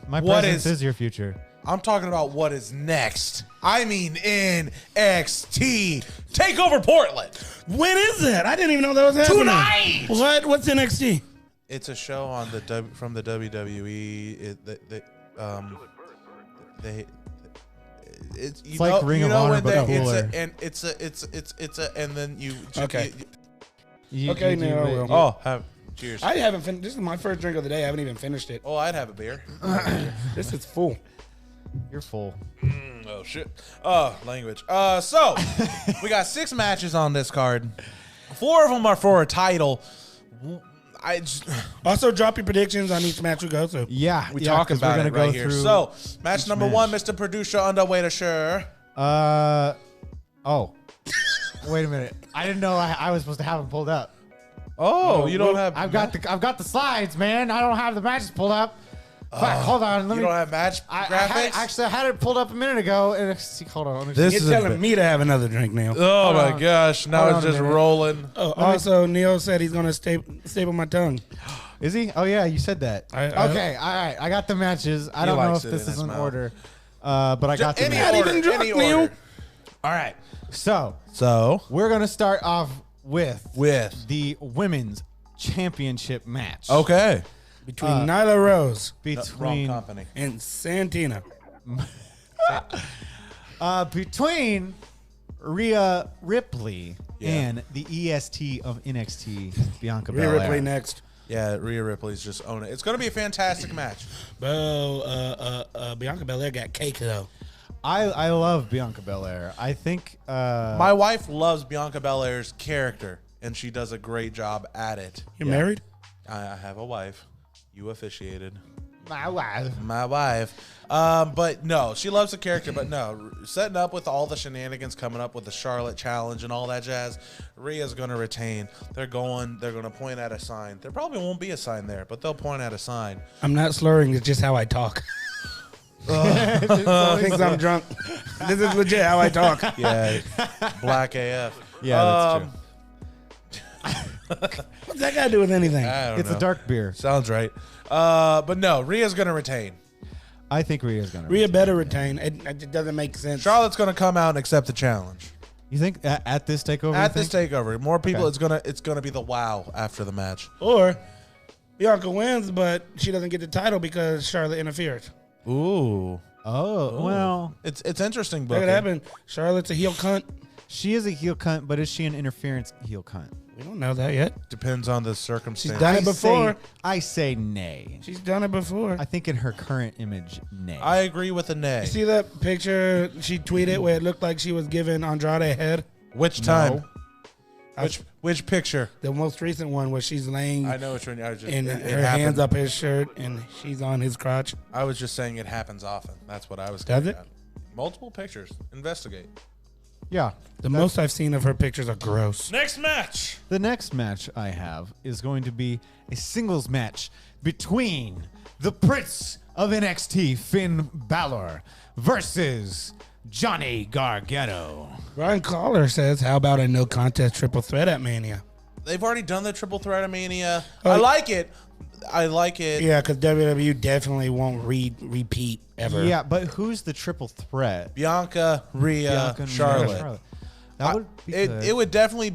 My what presence is- is your future. I'm talking about what is next. I mean NXT Takeover Portland. When is that? I didn't even know that was happening. Tonight! What? What's NXT? It's a show on from the WWE. It's It's like Ring of Honor, but cooler. And then you. Okay. You- Okay, you do Neil, I it. will. Cheers. I haven't finished. This is my first drink of the day. I haven't even finished it. Oh, I'd have a beer. This is full. You're full. Oh shit. Language. So we got 6 matches on this card. 4 of them are for a title. I just, Also, drop your predictions on each match we go through. Yeah, we yeah, talk 'cause about we're it gonna right go here. through So match each number match. 1, Mr. Producer Underwaiter Sure. Oh, wait a minute. I didn't know I was supposed to have them pulled up. Oh, you don't have. I've got the slides, man. I don't have the matches pulled up. Fuck, hold on. Let You me. don't have match graphics. I had it pulled up a minute ago. And hold on. Let me This You're is a telling bit- me to have another drink, Neil. Oh Hold my on. gosh! Now Hold it's on a just minute. rolling. Oh, also, Neil said he's gonna staple my tongue. Is he? Oh yeah, you said that. I- okay, all right. I got the matches. I don't know likes if it this in is his in mouth. order. but I got the Any match. order. even drunk, Any Neil. order. All right. So So we're going to start off with with the women's championship match. okay, Between Nyla Rose wrong Between company. and Santina. between Rhea Ripley Yeah. and the EST of NXT, Bianca Rhea Belair. Ripley next. Yeah, Rhea Ripley's just own it. It's going to be a fantastic match. Bianca Belair got cake though. I love Bianca Belair. I think My wife loves Bianca Belair's character, and she does a great job at it. You're married? I have a wife. You officiated. my wife. My wife. But no, she loves the character, but no, setting up with all the shenanigans coming up with the Charlotte challenge and all that jazz, Rhea's going to retain. They're going to point at a sign. There probably won't be a sign there, but they'll point at a sign. I'm not slurring. It's just how I talk. Thinks I'm drunk. This is legit how I talk. Yeah, black AF. Yeah, that's true. What's that got to do with anything? I don't It's know. a dark beer. Sounds right. But no, Rhea's going to retain. I think Rhea's gonna. Rhea better retain. It doesn't make sense. Charlotte's going to come out and accept the challenge. You think at this takeover? At you this think? takeover, more people. Okay. It's gonna be the wow after the match. Or Bianca wins, but she doesn't get the title because Charlotte interfered. Ooh, Oh well, it's interesting. That Booking. could happen. Charlotte's a heel cunt. she is a heel cunt, but is she an interference heel cunt? We don't know that yet. Depends on the circumstance. She's done it before. I say nay. She's done it before. I think in her current image, nay. I agree with a nay. You see that picture she tweeted where it looked like she was giving Andrade a head? Which time? No. Which picture? The most recent one where she's laying I know which one. I just and it her happened. hands up his shirt and she's on his crotch. I was just saying it happens often. That's what I was. Does getting it? at. Multiple pictures. Investigate. yeah. The most I've seen of her pictures are gross. Next match. The next match I have is going to be a singles match between the Prince of NXT, Finn Balor, versus Johnny Gargano. Brian Collar says, how about a no contest triple threat at Mania? They've already done the triple threat of Mania. Oh, I like it. I like it. Yeah, because WWE definitely won't repeat ever. Yeah, but who's the triple threat? Bianca, Rhea, Bianca and Charlotte. That would be good. It would definitely,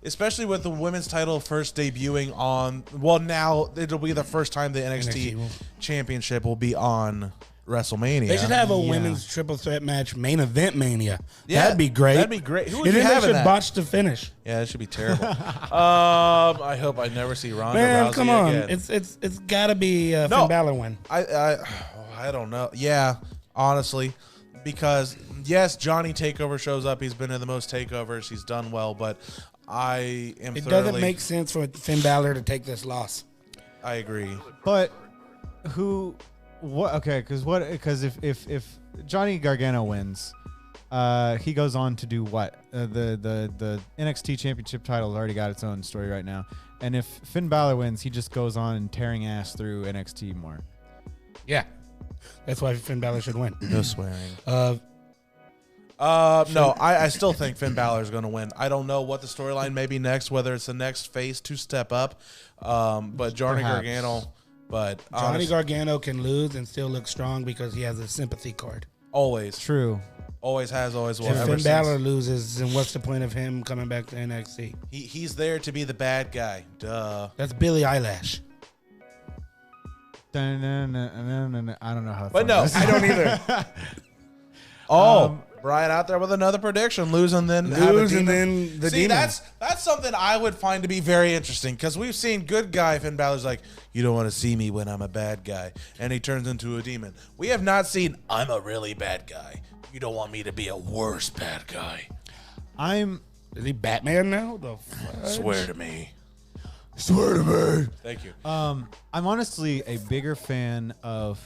especially with the women's title first debuting on. Well, now it'll be the first time the NXT NXT will. championship will be on WrestleMania. They should have a Yeah. women's triple threat match, main event Mania. Yeah, that'd be great. that'd be great. Who would and you then they have in should that? botch the finish. Yeah, it should be terrible. I hope I never see Ronda Man, Rousey come on. again. It's got to be No. Finn Balor win. I don't know. Yeah, honestly, because yes, Johnny Takeover shows up. He's been in the most takeovers. He's done well, but I am. It thoroughly, doesn't make sense for Finn Balor to take this loss. I agree. But who? What? Okay, because if Johnny Gargano wins, he goes on to do what? The NXT Championship title already got its own story right now. And if Finn Balor wins, he just goes on and tearing ass through NXT more. Yeah, that's why Finn Balor should win. No swearing. Uh, No, I still think Finn Balor is going to win. I don't know what the storyline may be next, whether it's the next phase to step up. But Johnny Perhaps. Gargano, but Johnny honest- Gargano can lose and still look strong because he has a sympathy card. always True. has, always will. If Ever Finn since. Balor loses, then what's the point of him coming back to NXT? He's there to be the bad guy. Duh. That's Billie Eilish. I don't know how. But no, I don't either. Brian out there with another prediction, lose and then have a Lose and demon. then the See, demon. that's something I would find to be very interesting because we've seen good guy Finn Balor's like, you don't want to see me when I'm a bad guy, and he turns into a demon. We have not seen I'm a really bad guy. You don't want me to be a worse bad guy. Is he Batman now? The fuck? Swear to me. Swear to me. Thank you. I'm honestly a bigger fan of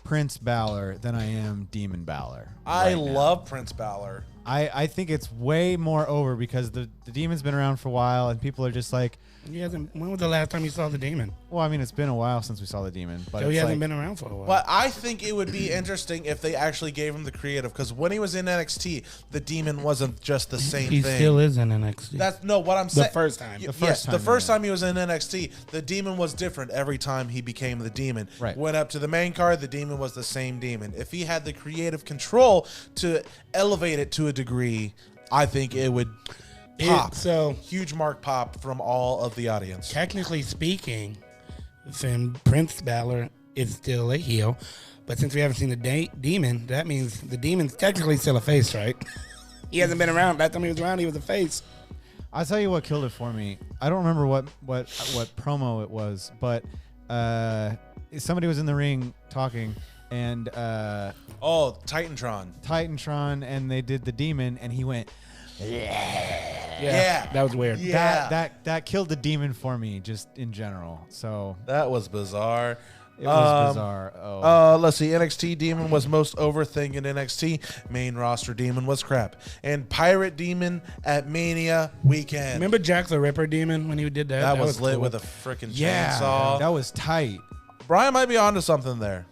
Prince Balor than I am Demon Balor. I right now. love Prince Balor. I think it's way more over because the demon's been around for a while and people are just like, When was the last time you saw the demon? well, I mean, it's been a while since we saw the demon, but So he it's hasn't like, been around for a while. But I think it would be interesting if they actually gave him the creative, because when he was in NXT, the demon wasn't just the same he thing. still is in NXT. That's no what I'm saying. first time. The first time, first yeah. time he was in NXT, the demon was different every time he became the demon. Right. Went up to the main card, the demon was the same demon. If he had the creative control to elevate it to a degree, I think it would pop. So Huge mark pop from all of the audience. technically speaking, then Prince Balor is still a heel. But since we haven't seen the demon, that means the demon's technically still a face, right? He hasn't been around. Last time he was around, he was a face. I'll tell you what killed it for me. I don't remember what promo it was, but somebody was in the ring talking, and Oh, Titantron. Titantron, and they did the demon, and he went. Yeah. That was weird. Yeah. That killed the demon for me, just in general. So That was bizarre. it was bizarre. Oh, Let's see. NXT Demon was most over thing in NXT. Main roster Demon was crap. And Pirate Demon at Mania weekend. Remember Jack the Ripper demon when he did that? that was lit cool. with a freaking yeah, chainsaw. that was tight. Brian might be onto something there.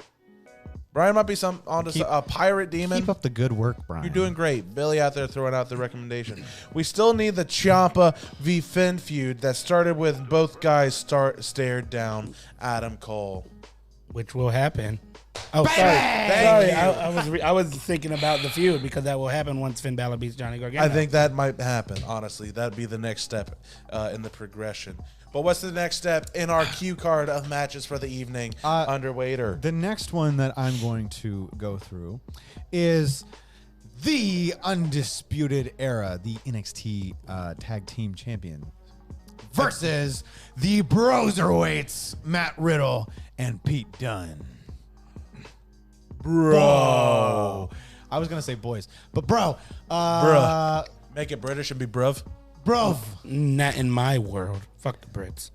Brian might be onto a Pirate Demon. Keep up the good work, Brian. You're doing great. Billy out there throwing out the recommendation. We still need the Ciampa v. Finn feud that started with both guys stared down Adam Cole. Which will happen. Oh, sorry. Thank Sorry. I was thinking about the feud because that will happen once Finn Balor beats Johnny Gargano. I think that might happen, honestly. That'd be the next step in the progression. But what's the next step in our cue card of matches for the evening? Underwater. The next one that I'm going to go through is the Undisputed Era, the NXT Tag Team Champion, versus the Broserweights, Matt Riddle and Pete Dunne. Bro. I was going to say boys, but bro. Bruh. Make it British and be bruv. Bro. Not in my world. Fuck the Brits.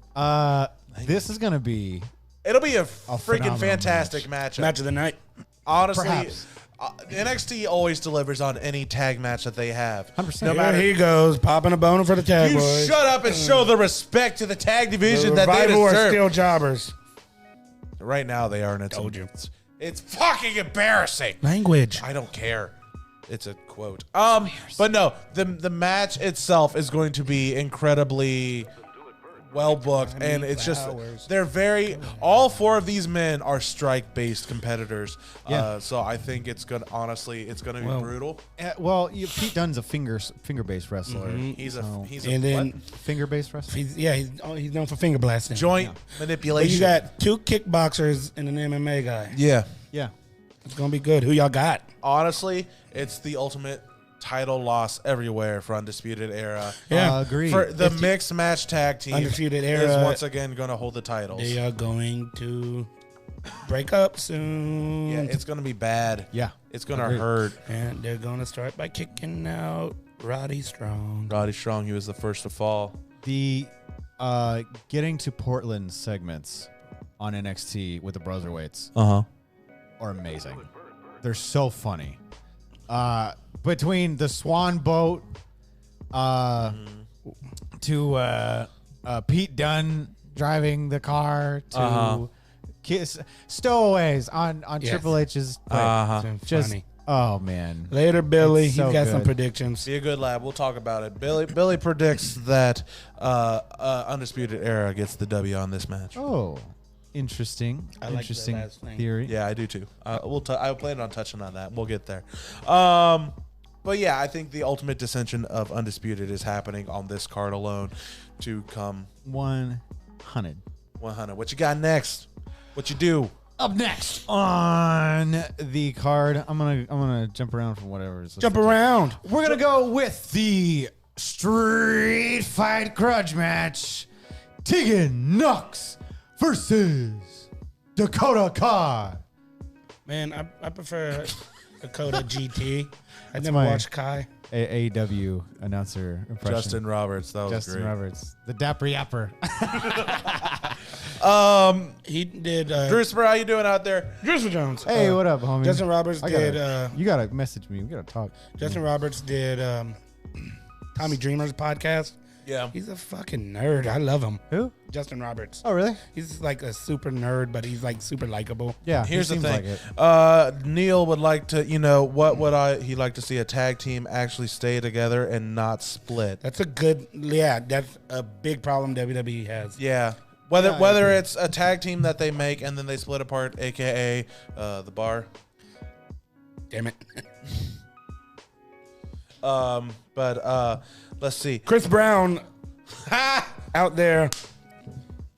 This is going to be It'll be a freaking phenomenal fantastic matchup. Match of the night. Honestly, Perhaps. NXT always delivers on any tag match that they have. 100%. No Here matter. he goes, popping a boner for the tag You boys. shut up and show the respect to the tag division The that they Revival are deserve. still jobbers. Right now they are, and it's Told you. It's fucking embarrassing. Language. I don't care. It's a quote. But no, the match itself is going to be incredibly well booked, and it's just they're all four of these men are strike-based competitors. Yeah. So I think it's gonna be brutal. Pete Dunne's a finger-based wrestler. He's a And then what? Finger-based wrestler? he's known for finger blasting. Joint But manipulation. you got two kickboxers and an MMA guy. yeah. Yeah. It's gonna be good. Who y'all got? Honestly, it's the ultimate title loss everywhere for Undisputed Era. Yeah. Agreed. For the mixed match tag team, Undisputed is Era. once again going to hold the titles. They are going to break up soon. Yeah, it's going to be bad. Yeah. It's going to Agreed. hurt. And they're gonna start by kicking out Roddy Strong. Roddy Strong, he was the first to fall. The getting to Portland segments on NXT with the Broserweights Uh-huh. are amazing. They're so funny. Between the Swan Boat to Pete Dunne driving the car to kiss stowaways on Yes. Triple H's It's just funny. oh man. Later, Billy. It's You so got some good. predictions. Be a good lad. We'll talk about it. Billy predicts that Undisputed Era gets the W on this match. Oh, interesting. I like that Interesting last thing. theory. Yeah, I do too. I plan on touching on that. We'll get there. But yeah, I think the ultimate dissension of Undisputed is happening on this card alone to come 100. 100. What you got next? What you do? Up next on the card, I'm gonna jump around from whatever. Jump around. We're gonna go with the Street Fight Grudge match: Tegan Knox versus Dakota Kai. Man, I prefer Dakota GT. I never my- watched Kai. AEW announcer impression. Justin Roberts. That was Justin great. Roberts, the Dapper Yapper. He did. Drewsper, how you doing out there? Drewsper Jones. Hey, what up, homie? Justin Roberts I did. gotta, you gotta message me. We gotta talk. Justin Roberts did Tommy Dreamer's podcast. Yeah. He's a fucking nerd. I love him. Who? Justin Roberts. Oh, really? He's like a super nerd, but he's like super likable. Yeah. Here's the seems thing. Like it. Neil would like to, what would he like to see a tag team actually stay together and not split? That's a good. Yeah, that's a big problem WWE has. Yeah. Yeah, I Whether agree. it's a tag team that they make and then they split apart, aka the Bar. Damn it. But let's see. Chris Brown out there.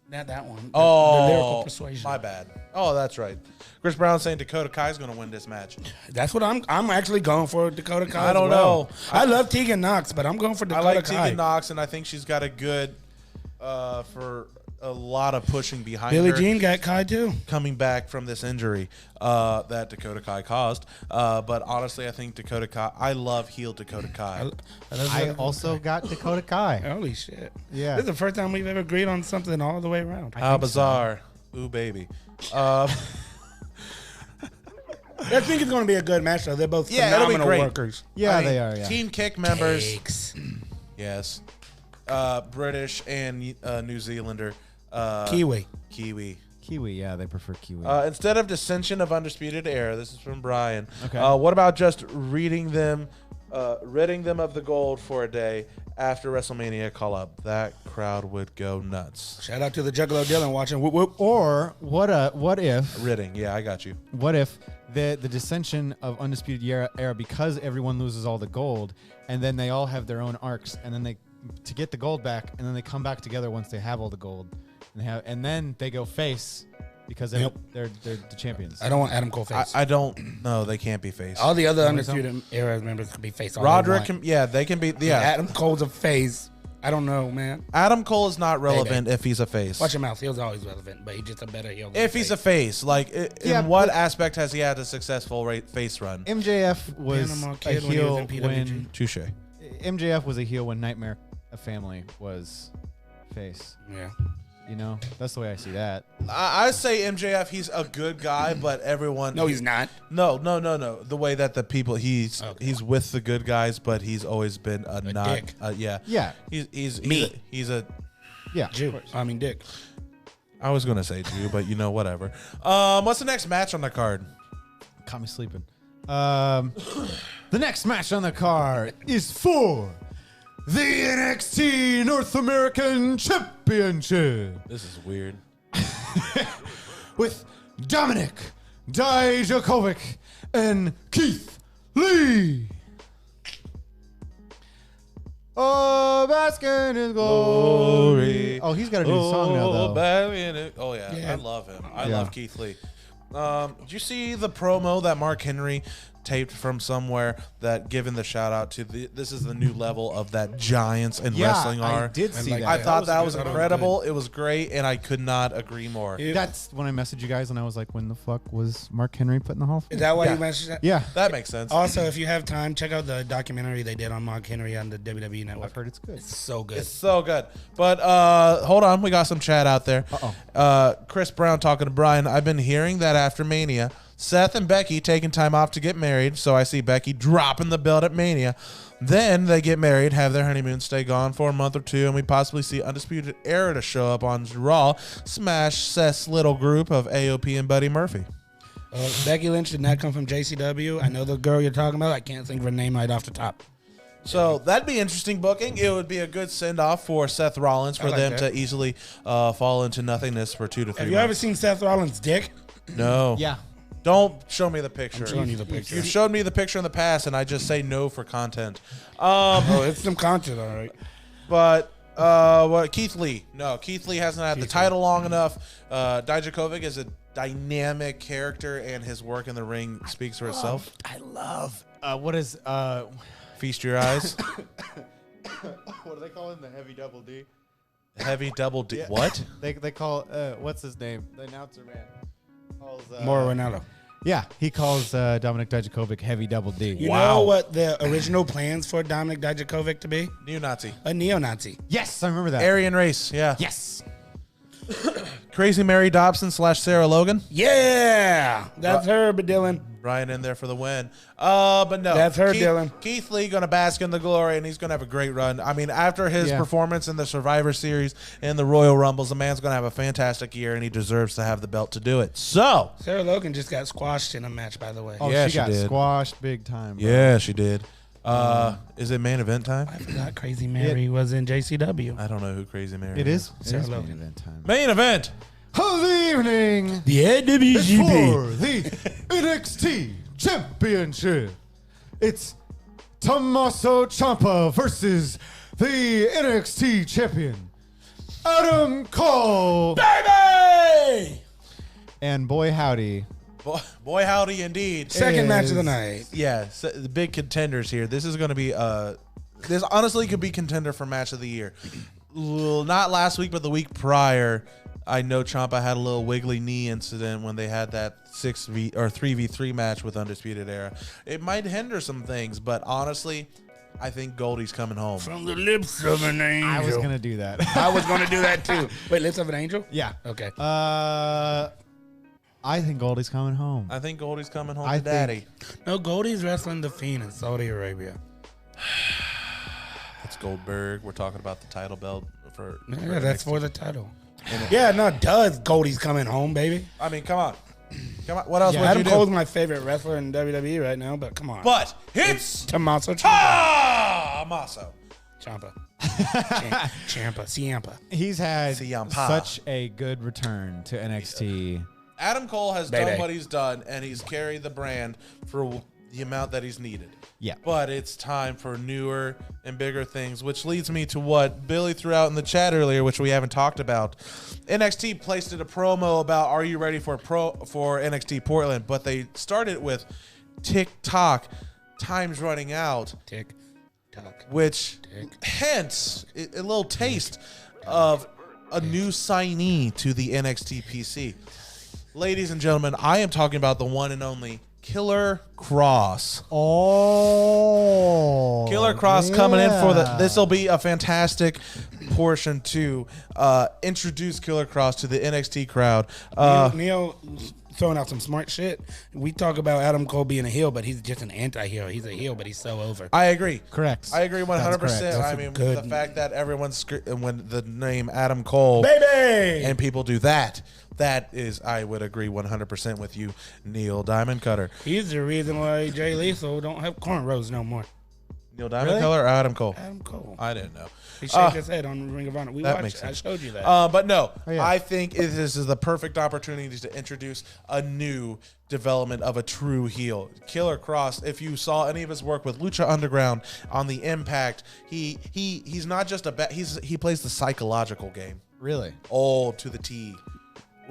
Not that one. The lyrical Oh, persuasion. my bad. Oh, that's right. Chris Brown saying Dakota Kai's going to win this match. That's what I'm actually going for. Dakota Kai. I don't as well. know. I love Tegan Knox, but I'm going for I Dakota like Kai. Tegan Knox, and I think she's got a good for a lot of pushing behind Billie her. Jean got Kai too. Coming back from this injury that Dakota Kai caused. But honestly, I think Dakota Kai, I love heel Dakota Kai. I also got Dakota Kai. Holy shit. Yeah. This is the first time we've ever agreed on something all the way around. How bizarre. Ooh, baby. I think it's going to be a good match, though. They're both Yeah, it'll be phenomenal great. workers. Yeah, I mean, they are. Yeah. Team Kick members. Cakes. Yes. British and New Zealander. Kiwi. Kiwi. Kiwi. Yeah, they prefer Kiwi. Instead of dissension of Undisputed Era, this is from Brian. Okay. What about just ridding them of the gold for a day after WrestleMania call up? That crowd would go nuts. Shout out to the Juggalo Dylan watching. Whoop, whoop. or what if Ridding, yeah, I got you. What if the dissension of Undisputed Era because everyone loses all the gold, and then they all have their own arcs, and then they to get the gold back, and then they come back together once they have all the gold, and then they go face because they're the champions. I don't want Adam Cole face. I don't know. They can't be face. all the other Undisputed Era members could be face. all they Roderick, want. they can be. Yeah, Adam Cole's a face. I don't know, man. Adam Cole is not relevant if he's a face. Watch your mouth. He was always relevant, but he's just a better heel. than If he's a face, like Yeah, in what but- aspect has he had a successful face run? MJF was Panama a Kid when he was heel in PWG. when Touche. MJF was a heel when Nightmare Family was face. Yeah. You know, that's the way I see that. I say MJF, he's a good guy, but everyone. No, he's not. No. The way that the people he's with the good guys, but he's always been a not. dick. Yeah. Yeah. He's Me. He's a. Yeah. Jew. I mean, Dick. I was gonna say Jew, but whatever. What's the next match on the card? Caught me sleeping. The next match on the card is for the NXT North American Championship This is weird. with Dominic Dijakovic and Keith Lee. Oh, bask in his glory. Oh, he's got a new song now, though. Oh yeah, Yeah. I love him. I Yeah. love Keith Lee. Did you see the promo that Mark Henry taped from somewhere that given the shout out to this is the new level of that Giants and wrestling are? I did see like, that. I thought that good. was That was incredible. It was great, and I could not agree more. That's when I messaged you guys, and I was like, when the fuck was Mark Henry put in the Hall of Fame? Is that why Yeah. you mentioned that? Yeah. That makes sense. Also, if you have time, check out the documentary they did on Mark Henry on the WWE Network. I've heard it's good. It's so good. It's so good. But hold on, we got some chat out there. Chris Brown talking to Brian. I've been hearing that after Mania, Seth and Becky taking time off to get married. So I see Becky dropping the belt at Mania. Then they get married, have their honeymoon, stay gone for a month or two, and we possibly see Undisputed Era to show up on Raw, smash Seth's little group of AOP and Buddy Murphy. Becky Lynch did not come from JCW. I know the girl you're talking about. I can't think of her name right off the top. So that'd be interesting booking. It would be a good send off for Seth Rollins for like them that. to easily fall into nothingness for 2 to 3 Have you ever months. seen Seth Rollins' dick? No. Yeah. Don't show me the picture. I'm showing you the picture. You've showed me the picture in the past, and I just say no for content. Oh, it's some content, all right. But what Keith Lee? No, Keith Lee hasn't had the title long enough. Dijakovic is a dynamic character, and his work in the ring speaks for itself. I love. What is Feast your eyes. what do they call him? The heavy double D. Heavy double D. What? They call what's his name? The announcer man. Calls, Mauro Ranallo. Yeah, he calls Dominic Dijakovic heavy double D. You Wow. know what the original plans for Dominic Dijakovic to be? Neo-Nazi. A neo-Nazi. Yes, I remember that. Aryan race. Yeah. Yes. Crazy Mary Dobson / Sarah Logan. Yeah, that's her, but Dylan. Brian in there for the win. But no. That's her, Keith, Dylan. Keith Lee going to bask in the glory, and he's going to have a great run. I mean, after his performance in the Survivor Series and the Royal Rumbles, the man's going to have a fantastic year, and he deserves to have the belt to do it. So. Sarah Logan just got squashed in a match, by the way. Oh, Yeah, she she got did. squashed big time. Bro. Yeah, she did. Is it main event time? I forgot Crazy Mary was in JCW. I don't know who Crazy Mary It is. It Sarah is main Logan. event time. Main event. Of the evening. The It's AWGP. for the NXT Championship. It's Tommaso Ciampa versus the NXT champion, Adam Cole. Baby! And boy howdy. Boy, howdy indeed. Second match of the Is- night. Yeah, so the big contenders here. This is going to be this honestly could be contender for match of the year. Well, not last week, but the week prior. I know Ciampa had a little wiggly knee incident when they had that 3v3 match with Undisputed Era. It might hinder some things, but honestly, I think Goldie's coming home. From the lips of an angel. I was gonna do that. I was going to do that too. Wait, lips of an angel? Yeah. Okay. I think Goldie's coming home. I think Goldie's coming home I to daddy. No, Goldie's wrestling the Fiend in Saudi Arabia. It's Goldberg. We're talking about the title belt for Yeah, that's NXT. for the title. Yeah, no, does Goldie's coming home, baby. I mean, come on. Come on. What else Yeah, would Adam you do? Cole's my favorite wrestler in WWE right now, but come on. But it's Tommaso Ciampa. Tommaso. Ciampa. Ciampa. He's had Ciampa. such a good return to NXT. Adam Cole has Baby. done what he's done, and he's carried the brand for the amount that he's needed. Yeah. But it's time for newer and bigger things, which leads me to what Billy threw out in the chat earlier, which we haven't talked about. NXT placed a promo about, are you ready for NXT Portland? But they started with TikTok, time's running out, Tick, tock. which hence a little taste of a new signee to the NXT PC. Ladies and gentlemen, I am talking about the one and only Killer Cross. Oh. Killer Cross coming in for this will be a fantastic portion to introduce Killer Cross to the NXT crowd. Neil throwing out some smart shit. We talk about Adam Cole being a heel, but he's just an anti-hero. He's a heel, but he's so over. I agree. Correct. I agree 100%. correct. That's I a mean, good- the fact that everyone's when the name Adam Cole Baby! and people do that is, I would agree 100% with you, Neil Diamond Cutter. He's the reason why Jay Lethal don't have cornrows no more. Neil Diamond Really? Cutter or Adam Cole? Adam Cole. I didn't know. He shook his head on Ring of Honor. We that watched. makes I sense. showed you that. But no, yeah. I think this is the perfect opportunity to introduce a new development of a true heel. Killer Cross, if you saw any of his work with Lucha Underground on the Impact, he's not just he plays the psychological game. Really? Oh, to the T.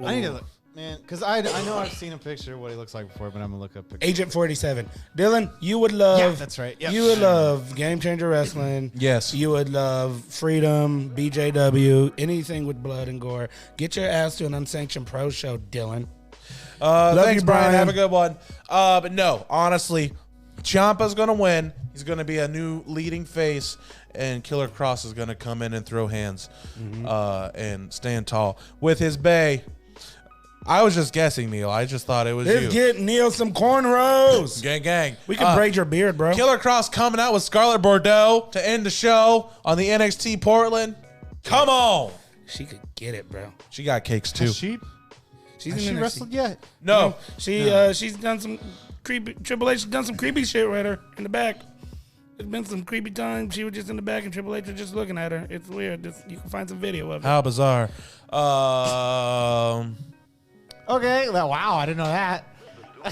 I need to look. Man, because I know I've seen a picture of what he looks like before, but I'm going to look up pictures. Agent 47. Dylan, you would love. Yeah, that's right. Yep. You would love Game Changer Wrestling. Yes. You would love Freedom, BJW, anything with blood and gore. Get your ass to an unsanctioned pro show, Dylan. Thanks, you, Brian. Brian. Have a good one. But no, honestly, Ciampa's going to win. He's going to be a new leading face, and Killer Cross is going to come in and throw hands and stand tall. With his bay, I was just guessing, Neil. I just thought it was Let's you. get Neil some cornrows. Gang, gang. We can braid your beard, bro. Killer Cross coming out with Scarlett Bordeaux to end the show on the NXT Portland. Come on. She could get it, bro. She got cakes, too. Has she She's has in she NXT. wrestled yet? No. She's done some creepy. Triple H has done some creepy shit with her in the back. There's been some creepy times. She was just in the back and Triple H was just looking at her. It's weird. You can find some video of it. How bizarre. Okay. Wow, I didn't know that.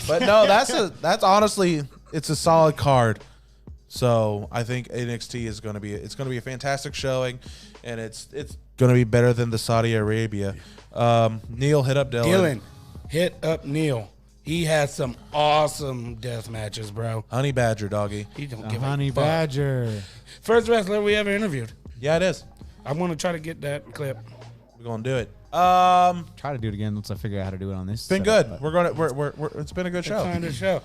But no, that's honestly, it's a solid card. So I think NXT is going to be a fantastic showing, and it's going to be better than the Saudi Arabia. Neil, hit up Dylan. Dylan, hit up Neil. He has some awesome death matches, bro. Honey Badger, doggy. He don't The give Honey a fuck. Badger. First wrestler we ever interviewed. Yeah, it is. I'm gonna try to get that clip. We're going to do it. Try to do it again once I figure out how to do it on this. It's been setup, good. but- It's been a good Time show. to show.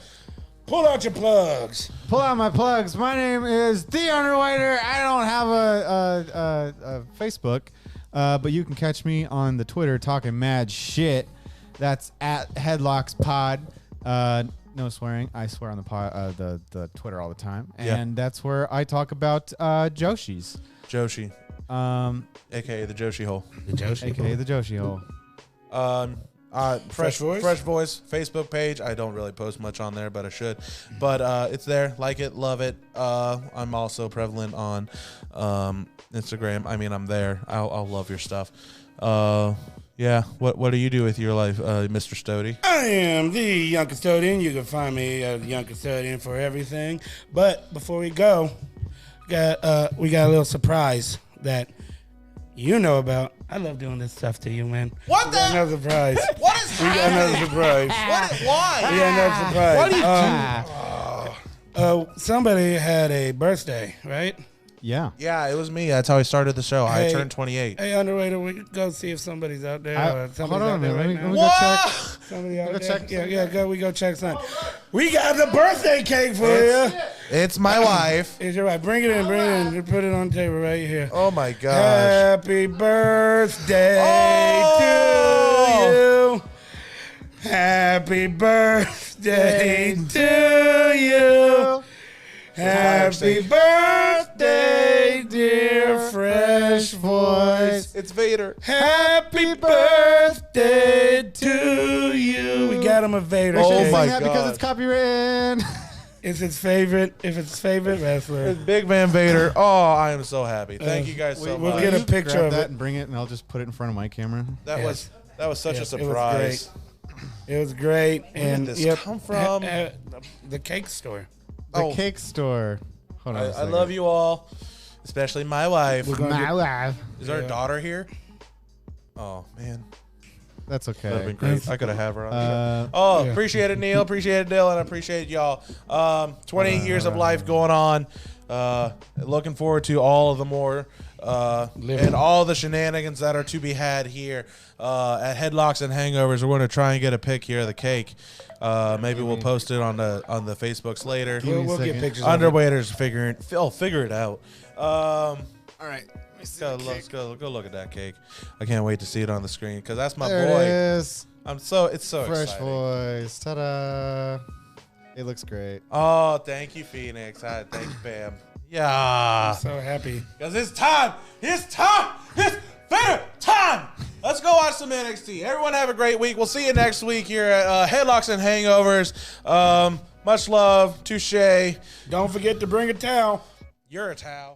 Pull out your plugs. Pull out my plugs. My name is The Underwriter. I don't have a Facebook. But you can catch me on the Twitter talking mad shit. That's at Headlocks Pod. No swearing. I swear on the Twitter all the time. And that's where I talk about Joshis. Joshi. AKA the Joshi hole. The Joshi. AKA the Joshi hole. Fresh Voice Facebook page. I don't really post much on there, but I should. But it's there. Like it, love it. I'm also prevalent on Instagram. I mean, I'm there. I'll love your stuff. Yeah. What do you do with your life, Mr. Stody? I am the Young Custodian. You can find me at Young Custodian for everything. But before we go, we got a little surprise that you know about. I love doing this stuff to you, man. What we got another surprise. What is We got another surprise. Why? We got another surprise. What are you somebody had a birthday, right? Yeah. Yeah, it was me. That's how I started the show. I Hey. turned 28. Hey, underwater, we could go see if somebody's out there. Hold on a minute. Let me now. go check. Somebody out go there. check We go check something. We got the birthday cake for you. It's my wife. Is it right? Bring it in. You put it on the table right here. Oh my gosh. Happy birthday to you. Happy birthday to you. Happy birthday, dear Fresh Voice. It's Vader. Happy birthday to you. We got him a Vader. Oh shake. my Sing that because God. it's copywritten. It's his favorite. If it's favorite wrestler. It's Big Man Vader. Oh, I am so happy. Thank you guys so we'll much. get a picture Grab of that it. and bring it, and I'll just put it in front of my camera. That was such a Yes, it was surprise. It was great. Where did this come from? The cake store. The cake store. Hold on. I love you all, especially my wife. My wife. Is our daughter here? Oh man, That's that'd have okay. been great. I could have her on. The show. Appreciate it, Neil. Appreciate it, Dylan. Appreciate y'all. 28 years of life going on. Looking forward to all of the more and all the shenanigans that are to be had here at Headlocks and Hangovers. We're going to try and get a pic here of the cake. Maybe we'll post it on the Facebooks later. me a We'll get second. pictures of it. Underwaiters figure it out. All right. Let's go look at that cake. I can't wait to see it on the screen because that's my There boy. it is. It's so Fresh exciting. Voice. Ta-da. It looks great. Oh, thank you, Phoenix. Thank you, Bam. Yeah. So happy. Because it's time. It's Vader time. Let's go watch some NXT. Everyone have a great week. We'll see you next week here at Headlocks and Hangovers. Much love. Touche. Don't forget to bring a towel. You're a towel.